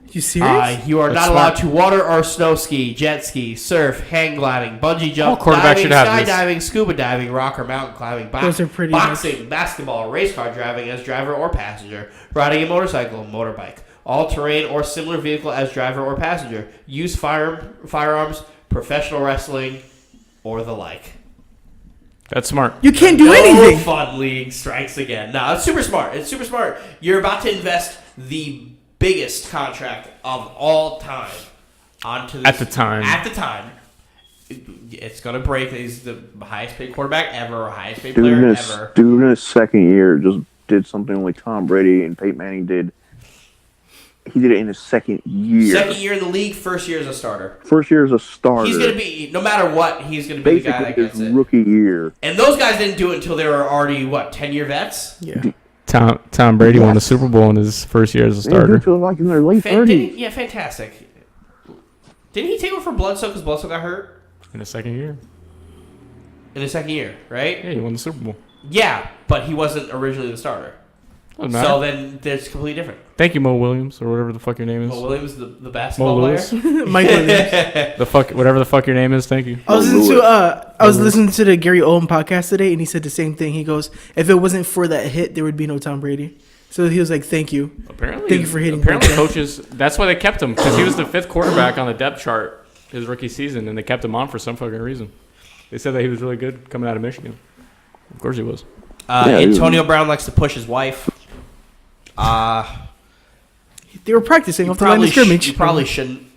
You serious? You are not allowed to water or snow ski, jet ski, surf, hang gliding, bungee jump, diving, skydiving, scuba diving, rock or mountain climbing, those are pretty boxing, basketball, race car driving as driver or passenger, riding a motorcycle, motorbike, all-terrain or similar vehicle as driver or passenger, use firearms, professional wrestling, or the like. That's smart. You can't do anything. Fun league strikes again. No, it's super smart. It's super smart. You're about to invest the biggest contract of all time onto this. At the time. It's going to break. He's the highest paid quarterback ever, highest paid player ever. Dude in his second year just did something like Tom Brady and Peyton Manning did. He did it in his second year. Second year in the league, first year as a starter. First year as a starter. He's going to be, no matter what, he's going to be the guy that gets it. Rookie year. And those guys didn't do it until they were already, 10-year vets? Yeah. Tom Brady won the Super Bowl in his first year as a starter. Feel like in their late 30s. Yeah, fantastic. Didn't he take over for Bledsoe because Bledsoe got hurt? In his second year. In his second year, right? Yeah, he won the Super Bowl. Yeah, but he wasn't originally the starter. So then it's completely different. Thank you, Mo Williams, or whatever the fuck your name is. Mo Williams, the basketball player? Mike Williams. Whatever the fuck your name is, thank you. I was listening to the Gary Oldman podcast today, and he said the same thing. He goes, if it wasn't for that hit, there would be no Tom Brady. So he was like, thank you. Apparently, thank you for hitting. Apparently, coaches, that's why they kept him, because he was the 5th quarterback on the depth chart his rookie season, and they kept him on for some fucking reason. They said that he was really good coming out of Michigan. Of course he was. Antonio Brown likes to push his wife. They were practicing off the line of scrimmage. You probably shouldn't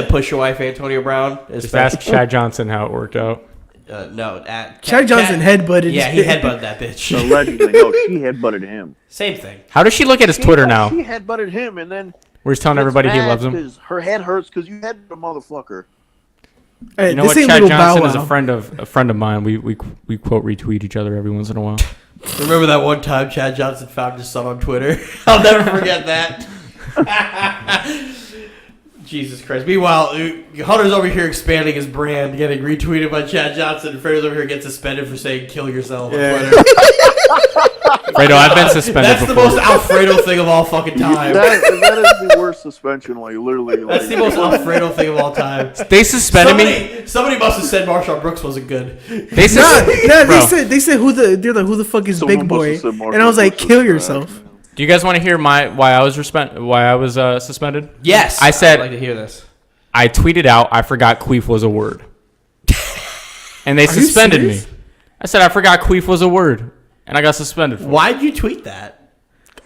push your wife, Antonio Brown. Just ask Chad Johnson how it worked out. No, Chad Johnson headbutted. Yeah, he headbutted that bitch. Allegedly, no, she headbutted him. Same thing. How does she look at his Twitter now? She headbutted him, and then where he's telling everybody he loves him. Her head hurts because you headbutted a motherfucker. Hey, you know what? Chad Johnson is a friend of mine. We quote retweet each other every once in a while. Remember that one time Chad Johnson found his son on Twitter? I'll never forget that. Jesus Christ. Meanwhile, Hunter's over here expanding his brand, getting retweeted by Chad Johnson, and Fredo's over here gets suspended for saying kill yourself on Twitter. Fredo, I've been suspended That's before. the most Alfredo thing of all fucking time. That is the worst suspension, literally. That's the most Alfredo thing of all time. They suspended me. Somebody must have said Marshawn Brooks wasn't good. They said who the fuck is Big Boy? And I was like, kill yourself. Do you guys want to hear why I was suspended? Yes. I said I'd like to hear this. I tweeted out I forgot queef was a word. And they suspended me. I said I forgot queef was a word. And I got suspended for Why'd you tweet that?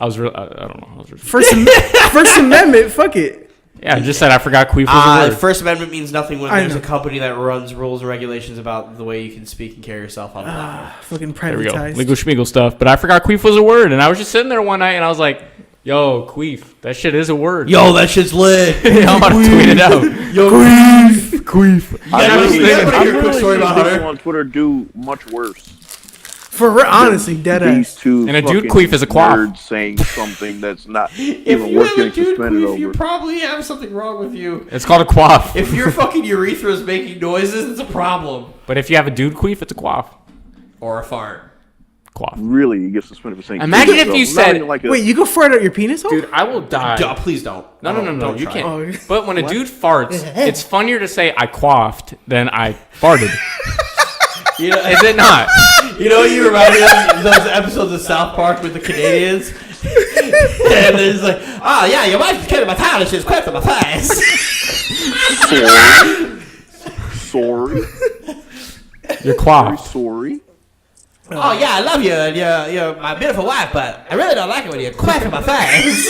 I don't know. First Amendment, fuck it. Yeah, I just said I forgot queef was a word. First Amendment means nothing when there's a company that runs rules and regulations about the way you can speak and carry yourself on the platform. Fucking There we go. privatized. Legal schmeagle stuff. But I forgot queef was a word. And I was just sitting there one night and I was like, yo, queef, that shit is a word. Yo, that shit's lit. I'm about to tweet it out. Yo, Queef. I hear a quick story about Hunter? People on Twitter do much worse. Honestly, dead These ass. two And a dude fucking queef is a quaff. nerds saying something that's not If even you worth have a getting dude suspended queef, over. you probably have something wrong with you. It's called a quaff. If your fucking urethra is making noises, it's a problem. But if you have a dude queef, it's a quaff. Or a fart. Quaff. Really, you get suspended for saying. Imagine kill if you yourself. said- Not even Wait, you go fart out your penis hole? Dude, I will die. Please don't. No, Don't you try. can't. But when a dude farts, it's funnier to say I quaffed than I farted. You know, Is it not? You know what you remind me of? Those episodes of South Park with the Canadians? And it's like, oh yeah, your wife's killing my time and she's quit my face. Sorry. You're Very quaffed. sorry. Oh yeah, I love you and you're my beautiful wife, but I really don't like it when you quack in my face.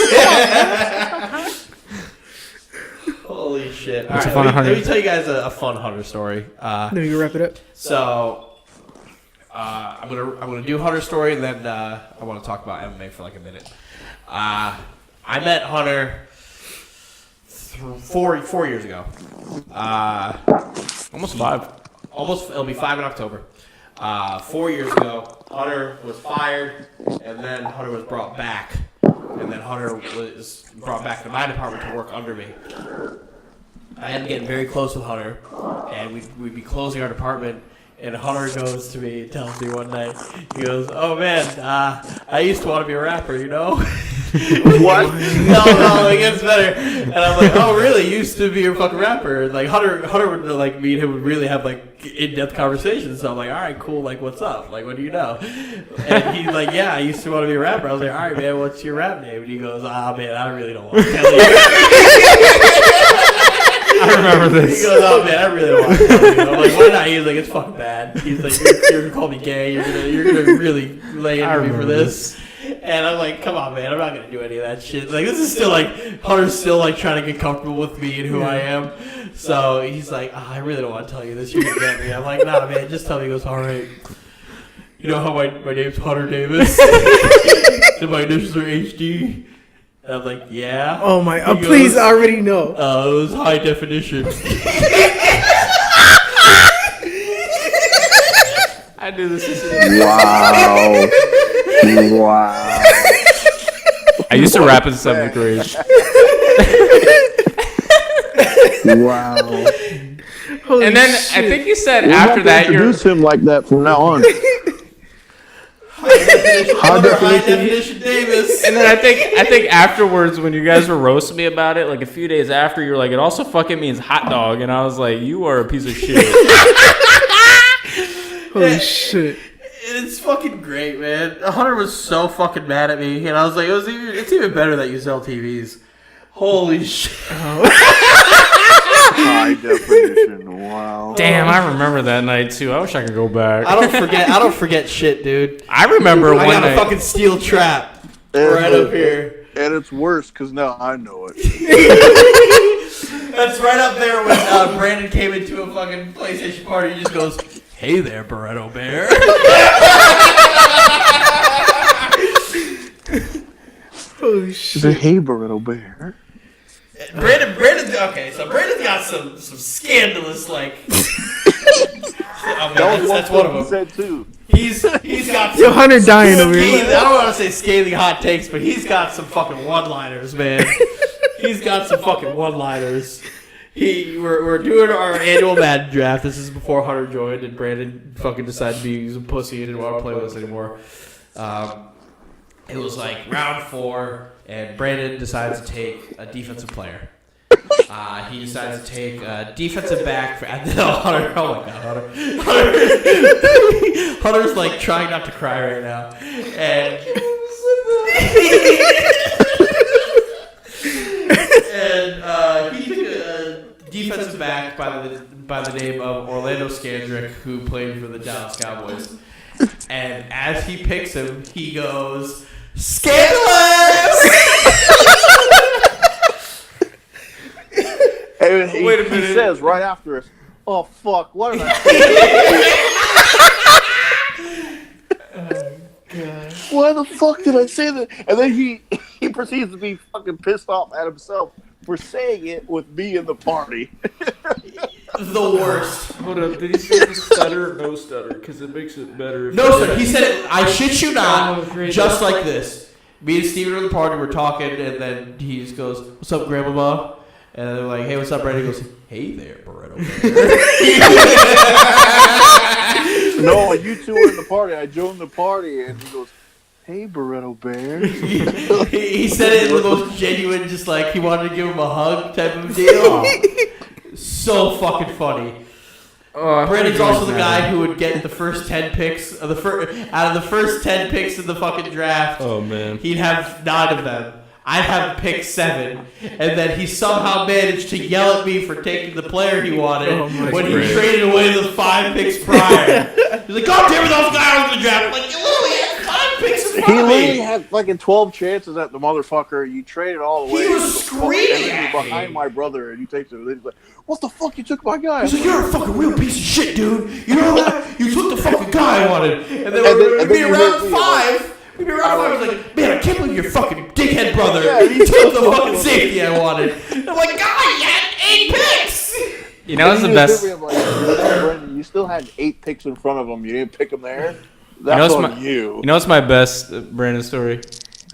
Holy shit. All right, let me tell you guys a fun Hunter story. Then we can wrap it up. So, I'm gonna do Hunter's story, and then I want to talk about MMA for like a minute. I met Hunter 4 years ago. Almost 5. It'll be 5 in October. 4 years ago, Hunter was fired, and then Hunter was brought back, and then Hunter was brought back to my department to work under me. I ended up getting very close with Hunter, and we'd be closing our department, and Hunter goes to me and tells me one night, he goes, oh man, I used to want to be a rapper, you know? What? No, it gets better. And I'm like, oh really, you used to be a fucking rapper? And like Hunter would like me and him would really have like in-depth conversations, so I'm like, alright, cool, like what's up? Like what do you know? And he's like, yeah, I used to want to be a rapper. I was like, alright man, what's your rap name? And he goes, man, I really don't want to tell you. I remember this. He goes, oh man, I really don't want to tell you. I'm like, why not? He's like, it's fucking bad. He's like, you're gonna call me gay. You're gonna really lay into me for this. And I'm like, come on, man, I'm not gonna do any of that shit. Like, this is still like Hunter's still like trying to get comfortable with me and who I am. So he's like, I really don't want to tell you this. You're gonna get me. I'm like, nah, man, just tell me. He goes, all right. You know how my name's Hunter Davis, and my initials are HD. And I'm like, yeah. Oh my! He goes, please, I already know. It was high definition. I knew this. Wow. Wow. I used to rap in 7th grade. Wow. Holy And then shit. I think you said We'll after that you're. introduce him like that from now on. High definition Davis. And then I think afterwards when you guys were roasting me about it, like a few days after, you were like, it also fucking means hot dog, and I was like, you are a piece of shit. Holy shit. It's fucking great, man. Hunter was so fucking mad at me, and I was like, it's even better that you sell TVs. Holy shit. High definition. Wow. Damn, I remember that night too. I wish I could go back. I don't forget shit, dude. I remember I one got night. a fucking steel trap right up here. And it's worse because now I know it. That's right up there when Brandon came into a fucking PlayStation party. He just goes, "Hey there, Barretto Bear." Holy He shit. said, "Hey, Barretto Bear." Brandon's okay. So Brandon's got some scandalous like. That's one of he them. said too. He's got Yo, some Hunter dying over here. I don't want to say scathing hot takes, but he's got some fucking one-liners, man. He's got some fucking one-liners. We're doing our annual Madden draft. This is before Hunter joined, and Brandon fucking decided to be a pussy and didn't want to play with us anymore. It was like round 4, and Brandon decides to take a defensive player. He decides to take a defensive back. Hunter, oh my god, Hunter's like trying not to cry right now, and he took a defensive back by the name of Orlando Scandrick, who played for the Dallas Cowboys. And as he picks him, he goes, "Scandalous!" And Wait a minute. He says right after us, "Oh fuck, what did I say?" Why the fuck did I say that? And then he proceeds to be fucking pissed off at himself for saying it with me in the party. The worst. Hold up, did he say the stutter or no stutter? Because it makes it better. No, sir. He said it. I shit you not. Just like this. Me and Steven are in the party. We're talking, and then he just goes, "What's up, Grandmama?" And they're like, "Hey, what's up, Brandon?" He goes, "Hey there, Barretto Bear." No, you two were in the party. I joined the party, and he goes, "Hey, Barretto Bear." He said it in the most genuine, just like he wanted to give him a hug type of deal. So fucking funny. Brandon's also the guy who would get the first 10 picks of out of the first 10 picks of the fucking draft. Oh man. He'd have 9 of them. I'd have pick 7, and then he somehow managed to yell at me for taking the player he wanted when he traded away the 5 picks prior. He's like, "God damn it, those guys in the draft!" I'm like, "You literally had 5 picks in front He of literally me." had fucking 12 chances at the motherfucker. You traded all the way. He was screaming and at you're me. behind my brother, and you take it. He's like, "What the fuck? You took my guy." He's like, "You're a fucking real piece of shit, dude. You know that? You took the fucking guy I wanted." And then we'd be around 5. We'd be around 5. I was like, "Man, I can't believe your fucking dickhead brother. He took the fucking safety I wanted." And I'm like, "God, you had 8 picks." You know what's the best? I'm like, Brandon, you still had 8 picks in front of him. You didn't pick him there. That's on you. You know what's my best Brandon story?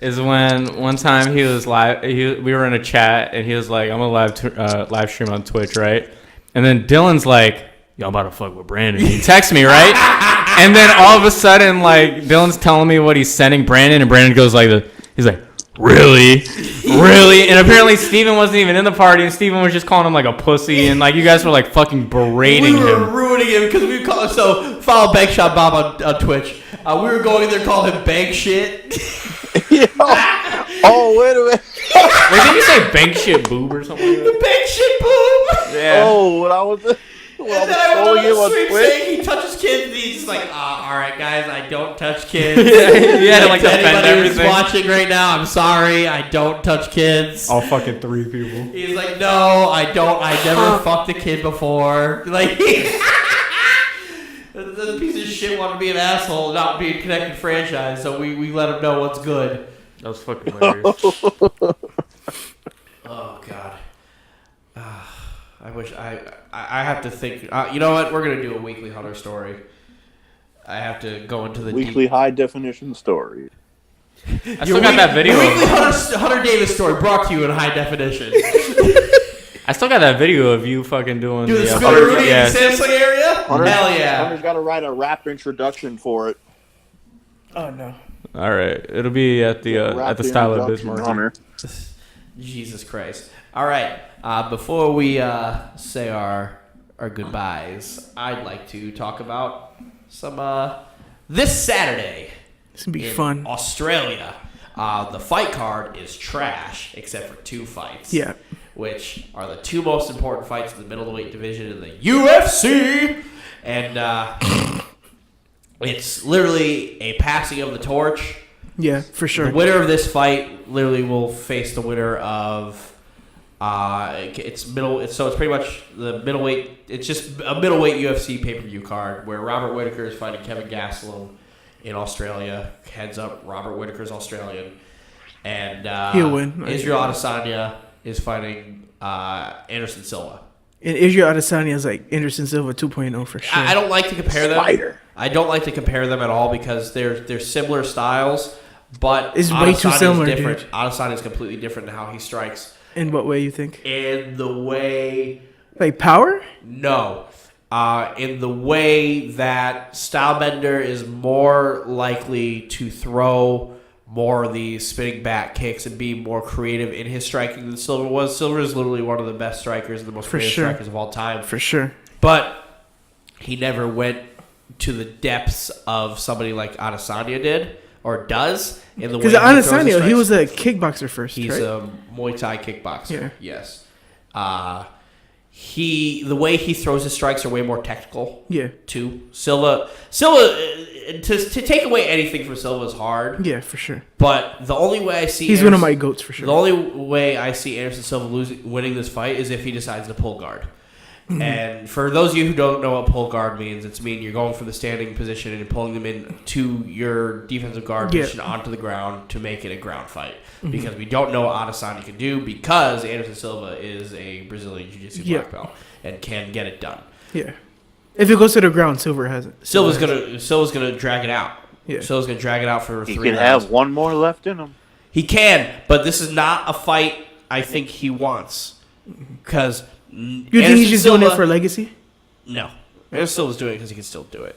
Is when one time he was live. We were in a chat and he was like, "I'm gonna live stream on Twitch, right?" And then Dylan's like, "Yo, I'm about to fuck with Brandon." He texts me, right? And then all of a sudden, like, Dylan's telling me what he's sending Brandon, and Brandon goes like this. He's like, "Really? Really?" And apparently Steven wasn't even in the party, and Steven was just calling him like a pussy, and like you guys were like fucking berating We were him. ruining him because we call so follow Bankshot Bob on Twitch. We were going in there calling him bank shit. Oh, wait a minute. Wait, didn't you say bank shit boob or something? Like that? Bank shit boob. Yeah. Oh, when I was And then I went trolling him on on the stream Twitch. saying he touches kids, and he's just like, "All right, guys, I don't touch kids." Yeah, to, like, to defend anybody who's everything. watching right now, I'm sorry, I don't touch kids. All fucking 3 people. He's like, "No, I don't. I never fucked a kid before." Like, the piece of shit wanted to be an asshole, not be a connected franchise, so we let him know what's good. That was fucking hilarious. Oh God. I wish I have to think. You know what? We're gonna do a weekly Hunter story. I have to go into the weekly high definition story. I still got that video. Weekly Hunter Davis story brought to you in high definition. I still got that video of you fucking doing the spinneroo in the Samsung area? Hell yeah. Hunter's got to write a rap introduction for it. Oh no. All right, it'll be at the Style of Bismarck. Hunter. Jesus Christ. All right. Before we say our goodbyes, I'd like to talk about some this Saturday. It's gonna be fun. Australia. The fight card is trash except for 2 fights. Yeah. Which are the 2 most important fights in the middleweight division in the UFC. And it's literally a passing of the torch. Yeah, for sure. The winner of this fight literally will face the winner of it's pretty much the middleweight. It's just a middleweight UFC pay-per-view card where Robert Whittaker is fighting Kevin Gastelum in Australia. Heads up, Robert Whittaker's Australian, and he'll win. Israel Adesanya is fighting Anderson Silva. And Israel Adesanya is like Anderson Silva 2.0 for sure. I don't like to compare them. Spider. I don't like to compare them at all because they're similar styles, but It's way too similar, different. dude. Adesanya is completely different in how he strikes. In what way you think? In the way, Like power? no, in the way that Stylebender is more likely to throw more of these spinning back kicks and be more creative in his striking than Silva was. Silva is literally one of the best strikers and the most creative strikers of all time. For sure. But he never went to the depths of somebody like Adesanya did or does in the way. Because Adesanya, he was a kickboxer first. He's right? a Muay Thai kickboxer. Yeah. Yes. The way he throws his strikes are way more technical. Yeah. Too. Silva to take away anything from Silva is hard. Yeah, for sure. But the only way I see He's one of my goats for sure. The only way I see Anderson Silva winning this fight is if he decides to pull guard. And for those of you who don't know what pull guard means, it's you're going from the standing position and pulling them into your defensive guard position onto the ground to make it a ground fight. Because we don't know what Adesanya can do because Anderson Silva is a Brazilian Jiu-Jitsu black belt and can get it done. Yeah. If it goes to the ground, Silver hasn't. Silva's gonna drag it out. Yeah. Silva's gonna drag it out for 3 rounds. He can have one more left in him. He can, but this is not a fight I think he wants. Because you think he's just doing it for legacy? No. Anderson Silva's doing it because he can still do it.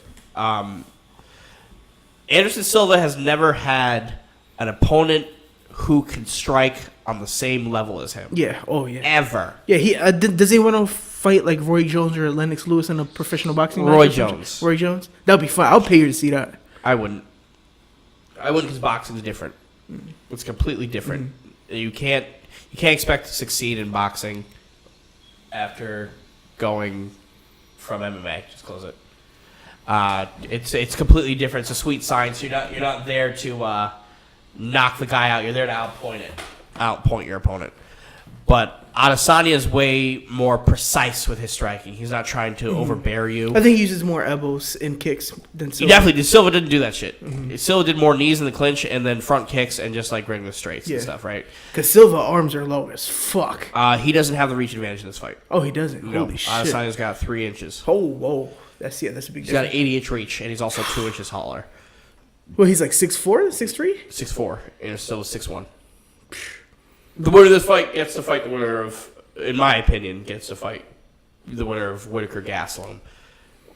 Anderson Silva has never had an opponent who can strike on the same level as him. Yeah. Oh, yeah. Ever. Yeah. He does he want to fight like Roy Jones or Lennox Lewis in a professional boxing match? Roy Jones. Roy Jones? That'd be fun. I'll pay you to see that. I wouldn't because boxing's different. It's completely different. You can't expect to succeed in boxing after going from MMA. Just close it. It's completely different. It's a sweet science. You're not there to knock the guy out. You're there to outpoint your opponent. But Adesanya is way more precise with his striking. He's not trying to overbear you. I think he uses more elbows and kicks than Silva. He definitely did. Silva didn't do that shit. Silva did more knees in the clinch and then front kicks and just like regular straights and stuff, right? Because Silva arms are low as fuck. He doesn't have the reach advantage in this fight. Oh, he doesn't? No. Holy shit. Adesanya's got 3 inches. Oh, whoa. That's a big He's got an difference. 80-inch reach, and he's also 2 inches taller. Well, he's like 6'4", 6'3"? 6'4", and still 6'1". The winner of this fight gets to fight the winner of, in my opinion, the winner of Whittaker Gastelum,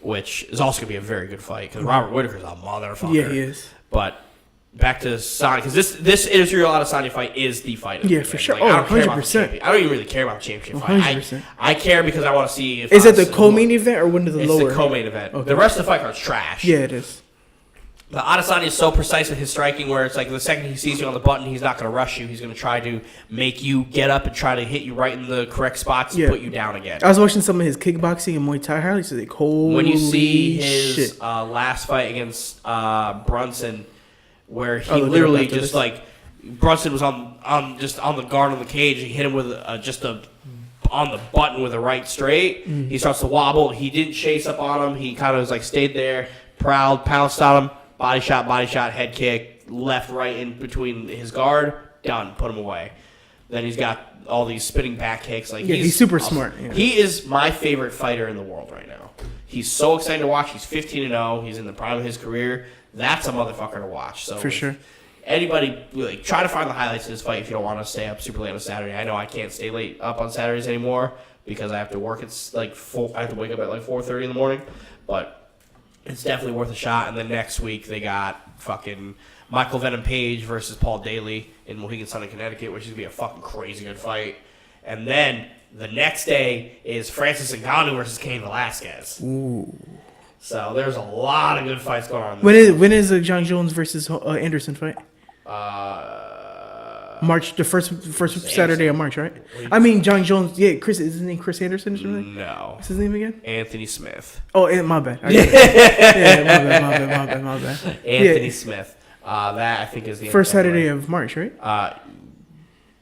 which is also going to be a very good fight, because Robert Whittaker's a motherfucker. Yeah, he is. But back to Sonic, because this Israel Adesanya fight is the fight of the Yeah, for weekend. sure. Like, I don't care about the 100%. champion. I don't even really care about the championship fight. 100%. I care because I want to see if... Is it the co-main event or one of the It's lower? the co-main event. Okay. The rest of the fight card's trash. Yeah, it is. But Adesanya is so precise with his striking where it's like the second he sees you on the button, he's not going to rush you. He's going to try to make you get up and try to hit you right in the correct spots and put you down again. I was watching some of his kickboxing and Muay Thai highlights. Like, holy When you see his shit. last fight against Brunson, where he Oh, literally after just this. like Brunson was on the guard on the cage. He hit him with on the button with a right straight. He starts to wobble. He didn't chase up on him. He kind of was like stayed there, prowled, pounced on him. Body shot, head kick, left, right in between his guard. Done. Put him away. Then he's got all these spinning back kicks. Like he's super smart. Yeah. He is my favorite fighter in the world right now. He's so exciting to watch. He's 15-0. He's in the prime of his career. That's a motherfucker to watch. So for sure. Anybody, like, try to find the highlights of this fight if you don't want to stay up super late on Saturday. I know I can't stay late up on Saturdays anymore because I have to work. It's like I have to wake up at like 4:30 in the morning, but it's definitely worth a shot. And then next week they got fucking Michael Venom Page versus Paul Daly in Mohegan Sun in Connecticut, which is gonna be a fucking crazy good fight. And then the next day is Francis Ngannou versus Cain Velasquez. Ooh. So there's a lot of good fights going on. When is the John Jones versus Anderson fight? March, the first Saturday of March, right? I mean, John Jones. Yeah, Chris. Is his name Chris Anderson or something? No. What's his name again? Anthony Smith. Oh, my bad. Yeah, my bad. Anthony Smith. That I think is the first Saturday of March, right?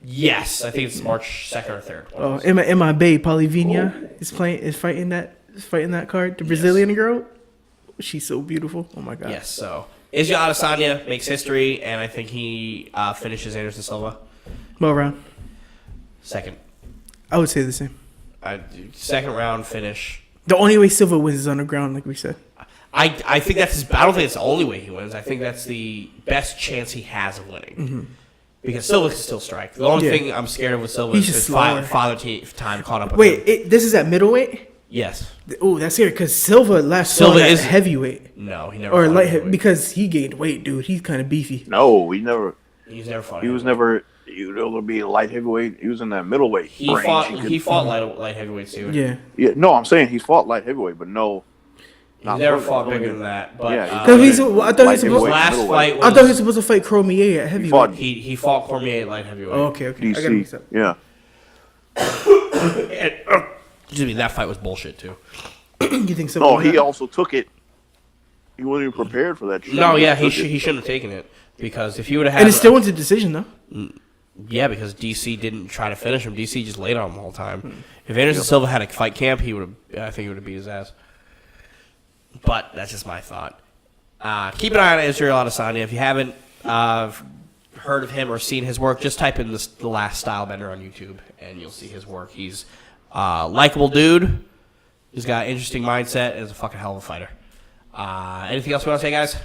Yes, I think it's March 2nd or 3rd. Oh, Emma Bay Polivinia is fighting that card. The Brazilian girl. She's so beautiful. Oh my god. Yes. So Israel Adesanya makes history, and I think he finishes Anderson Silva. What round? Second. I would say the same. Second round finish. The only way Silva wins is on the ground, like we said. I think that's I don't think it's the only way he wins. I think that's the best chance he has of winning. Mm-hmm. Because Silva can still strike. The only thing I'm scared of with Silva is his father time caught up with him. Wait, this is at middleweight? Yes. Oh, that's scary because Silva is heavyweight. No, he never. Or light because he gained weight, dude. He's kind of beefy. No, he never. He's never fought. He was never. He would only be light heavyweight. He was in that middleweight. He fought light heavyweight too. Yeah. Yeah. No, I'm saying he's fought light heavyweight, but no. He's never fought bigger than that. But yeah, I thought he was supposed to fight Cormier at heavyweight. He fought Cormier at light heavyweight. Oh, okay. DC, I got mixed up. Yeah. Excuse me, that fight was bullshit too. You think so? No, he also took it. He wasn't even prepared for that shit. No, yeah, he shouldn't have taken it because if he would have had, and it still went to decision though. Yeah, because DC didn't try to finish him. DC just laid on him the whole time. If Anderson Silva had a fight camp, I think he would have beat his ass. But that's just my thought. Keep an eye on Israel Adesanya. If you haven't heard of him or seen his work, just type in the last Stylebender on YouTube, and you'll see his work. He's a likable dude. He's got an interesting mindset and is a fucking hell of a fighter. Anything else we want to say, guys?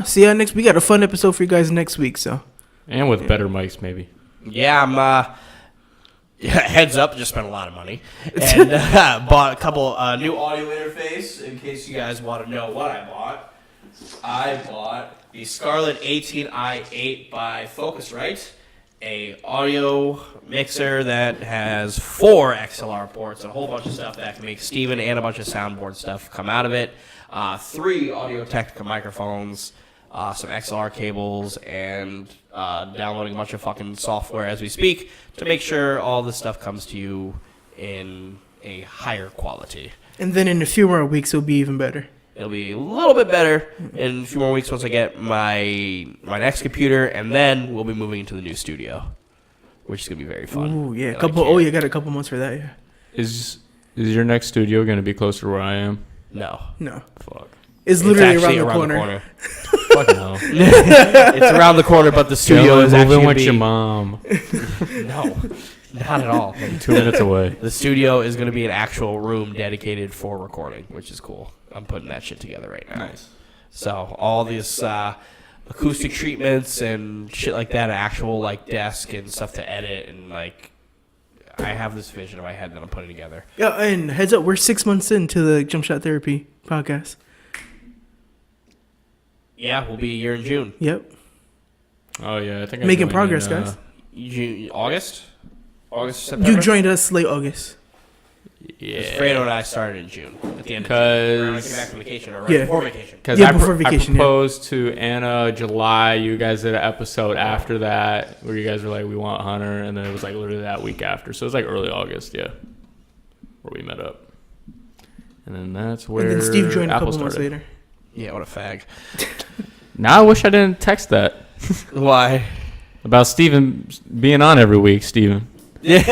See ya next. We got a fun episode for you guys next week. So, and with better mics, maybe. Yeah, I'm. Heads up, just spent a lot of money and bought a couple new audio interface. In case you guys want to know what I bought the Scarlett 18i8 by Focusrite, a audio mixer that has 4 XLR ports and a whole bunch of stuff that can make Steven and a bunch of soundboard stuff come out of it. 3 Audio-Technica microphones, some XLR cables, and downloading a bunch of fucking software as we speak to make sure all this stuff comes to you in a higher quality. And then in a few more weeks, it'll be even better. It'll be a little bit better in a few more weeks once I get my next computer, and then we'll be moving into the new studio, which is gonna be very fun. Ooh, yeah, you got a couple months for that. Yeah. Is your next studio gonna be closer to where I am? No. Fuck. It's literally around the corner. Fuck no. It's around the corner, but the studio is actually with your mom. No, not at all. Like 2 minutes away. The studio is going to be an actual room dedicated for recording, which is cool. I'm putting that shit together right now. Nice. So all these acoustic treatments and shit like that, an actual like desk and stuff to edit, and like I have this vision in my head that I'm putting together. Yeah, and heads up, we're 6 months into the Jump Shot Therapy podcast. Yeah, we'll be a year in June. Yep. Oh yeah, I think making progress, guys. August, September. You joined us late August. Yeah. Fredo and I started in June at the end of June. When I came back from vacation or before vacation. Because I proposed to Anna July. You guys did an episode after that where you guys were like, "We want Hunter," and then it was like literally that week after. So it was like early August, where we met up. And then that's where. And then Steve joined Apple a couple months later. Yeah, what a fag. Now I wish I didn't text that. Why? About Steven being on every week, Steven. You and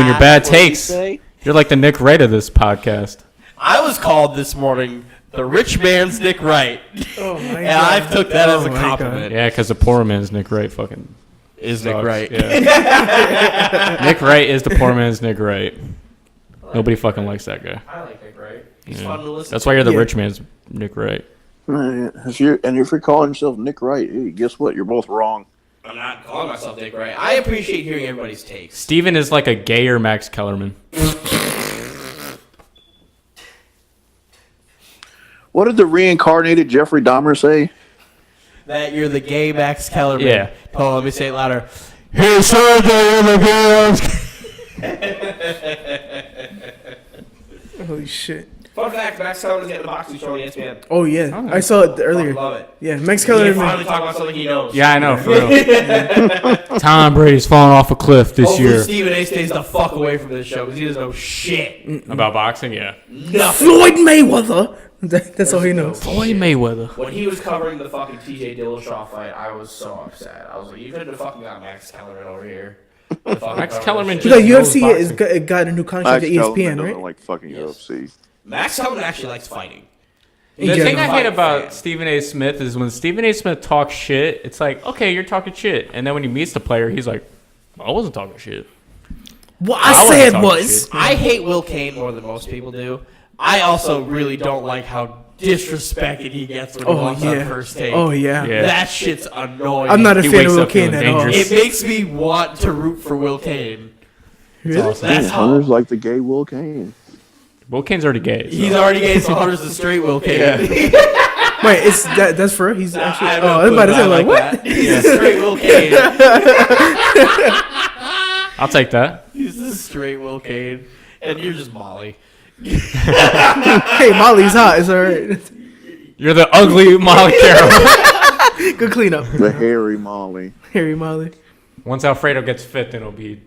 your bad takes. You're like the Nick Wright of this podcast. I was called this morning the rich man's Nick Wright. Oh my God. And I took that as a compliment. Yeah, because the poor man's Nick Wright fucking is Nick Wright. Yeah. Nick Wright is the poor man's Nick Wright. Nobody fucking likes that guy. I like Nick Wright. He's fun to listen. That's why you're the rich man's Nick Wright. If you're calling yourself Nick Wright, hey, guess what? You're both wrong. I'm not calling myself Nick Wright. I appreciate hearing everybody's takes. Steven is like a gayer Max Kellerman. What did the reincarnated Jeffrey Dahmer say? That you're the gay Max Kellerman. Yeah. Hold on, let me say it louder. Hey, sir, Holy shit. Fun fact, Max Kellerman's getting a boxing show on ESPN. Oh, yeah. I saw it earlier. Love it. Yeah, Max He Kellerman. finally talk about something he knows. Yeah, I know, for real. Tom Brady's falling off a cliff this Hopefully year. Stephen A. stays the fuck away from this show because he doesn't know shit. About boxing, yeah. Nothing. Floyd Mayweather. That's all he knows. Floyd Mayweather. When he was covering the fucking TJ Dillashaw fight, I was so upset. I was like, you could have fucking got Max Kellerman over here. Max Kellerman You know, UFC it got a new contract at ESPN, right? Like fucking UFC. Max Kellerman actually likes fighting. The thing I hate about Stephen A. Smith is when Stephen A. Smith talks shit, it's like, okay, you're talking shit. And then when he meets the player, he's like, I wasn't talking shit. What I said was... I hate Will Kane more than most people do. I also really don't like how disrespected he gets when he walks on first take. Oh, yeah. That shit's annoying. I'm not a He fan of wakes Will up Kane feeling at all. dangerous. It makes me want to root for Will Kane. Really? That's how... Hunter's like the gay Will Kane. Will Kane's already gay. So. He's already gay, so Hunter's the straight Will Kane. Wait, it's that's for real? He's actually... I I was about to say, like, what? He's the straight Will Kane. I'll take that. He's the straight Will Kane. And you're just Molly. Hey, Molly's hot. It's all right. You're the ugly Molly Carroll. Good cleanup. The hairy Molly. Harry Molly. Once Alfredo gets fit, then it'll be...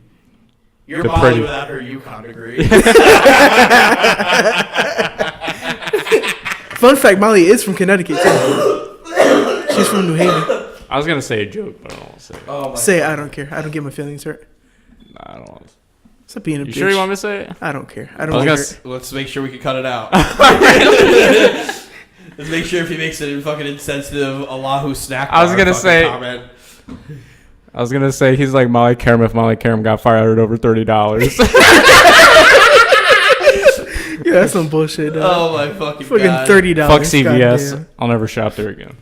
You're The Molly pretty- without her UConn degree. Fun fact, Molly is from Connecticut, too. She's from New Haven. I was going to say a joke, but I don't want to say it. Oh Say it, I don't care. I don't get my feelings hurt. Nah, I don't want to. Stop being a You bitch. sure you want me to say it? I don't care. I don't I was care. gonna s- Let's make sure we can cut it out. Let's make sure if he makes it fucking insensitive Allahu snack. I was bar gonna fucking say- comment. I was going to say he's like Molly Karam if Molly Karam got fired over $30. Yeah, that's some bullshit, dog. Oh my fucking Fucking god. $30. Fuck CVS. Goddamn. I'll never shop there again.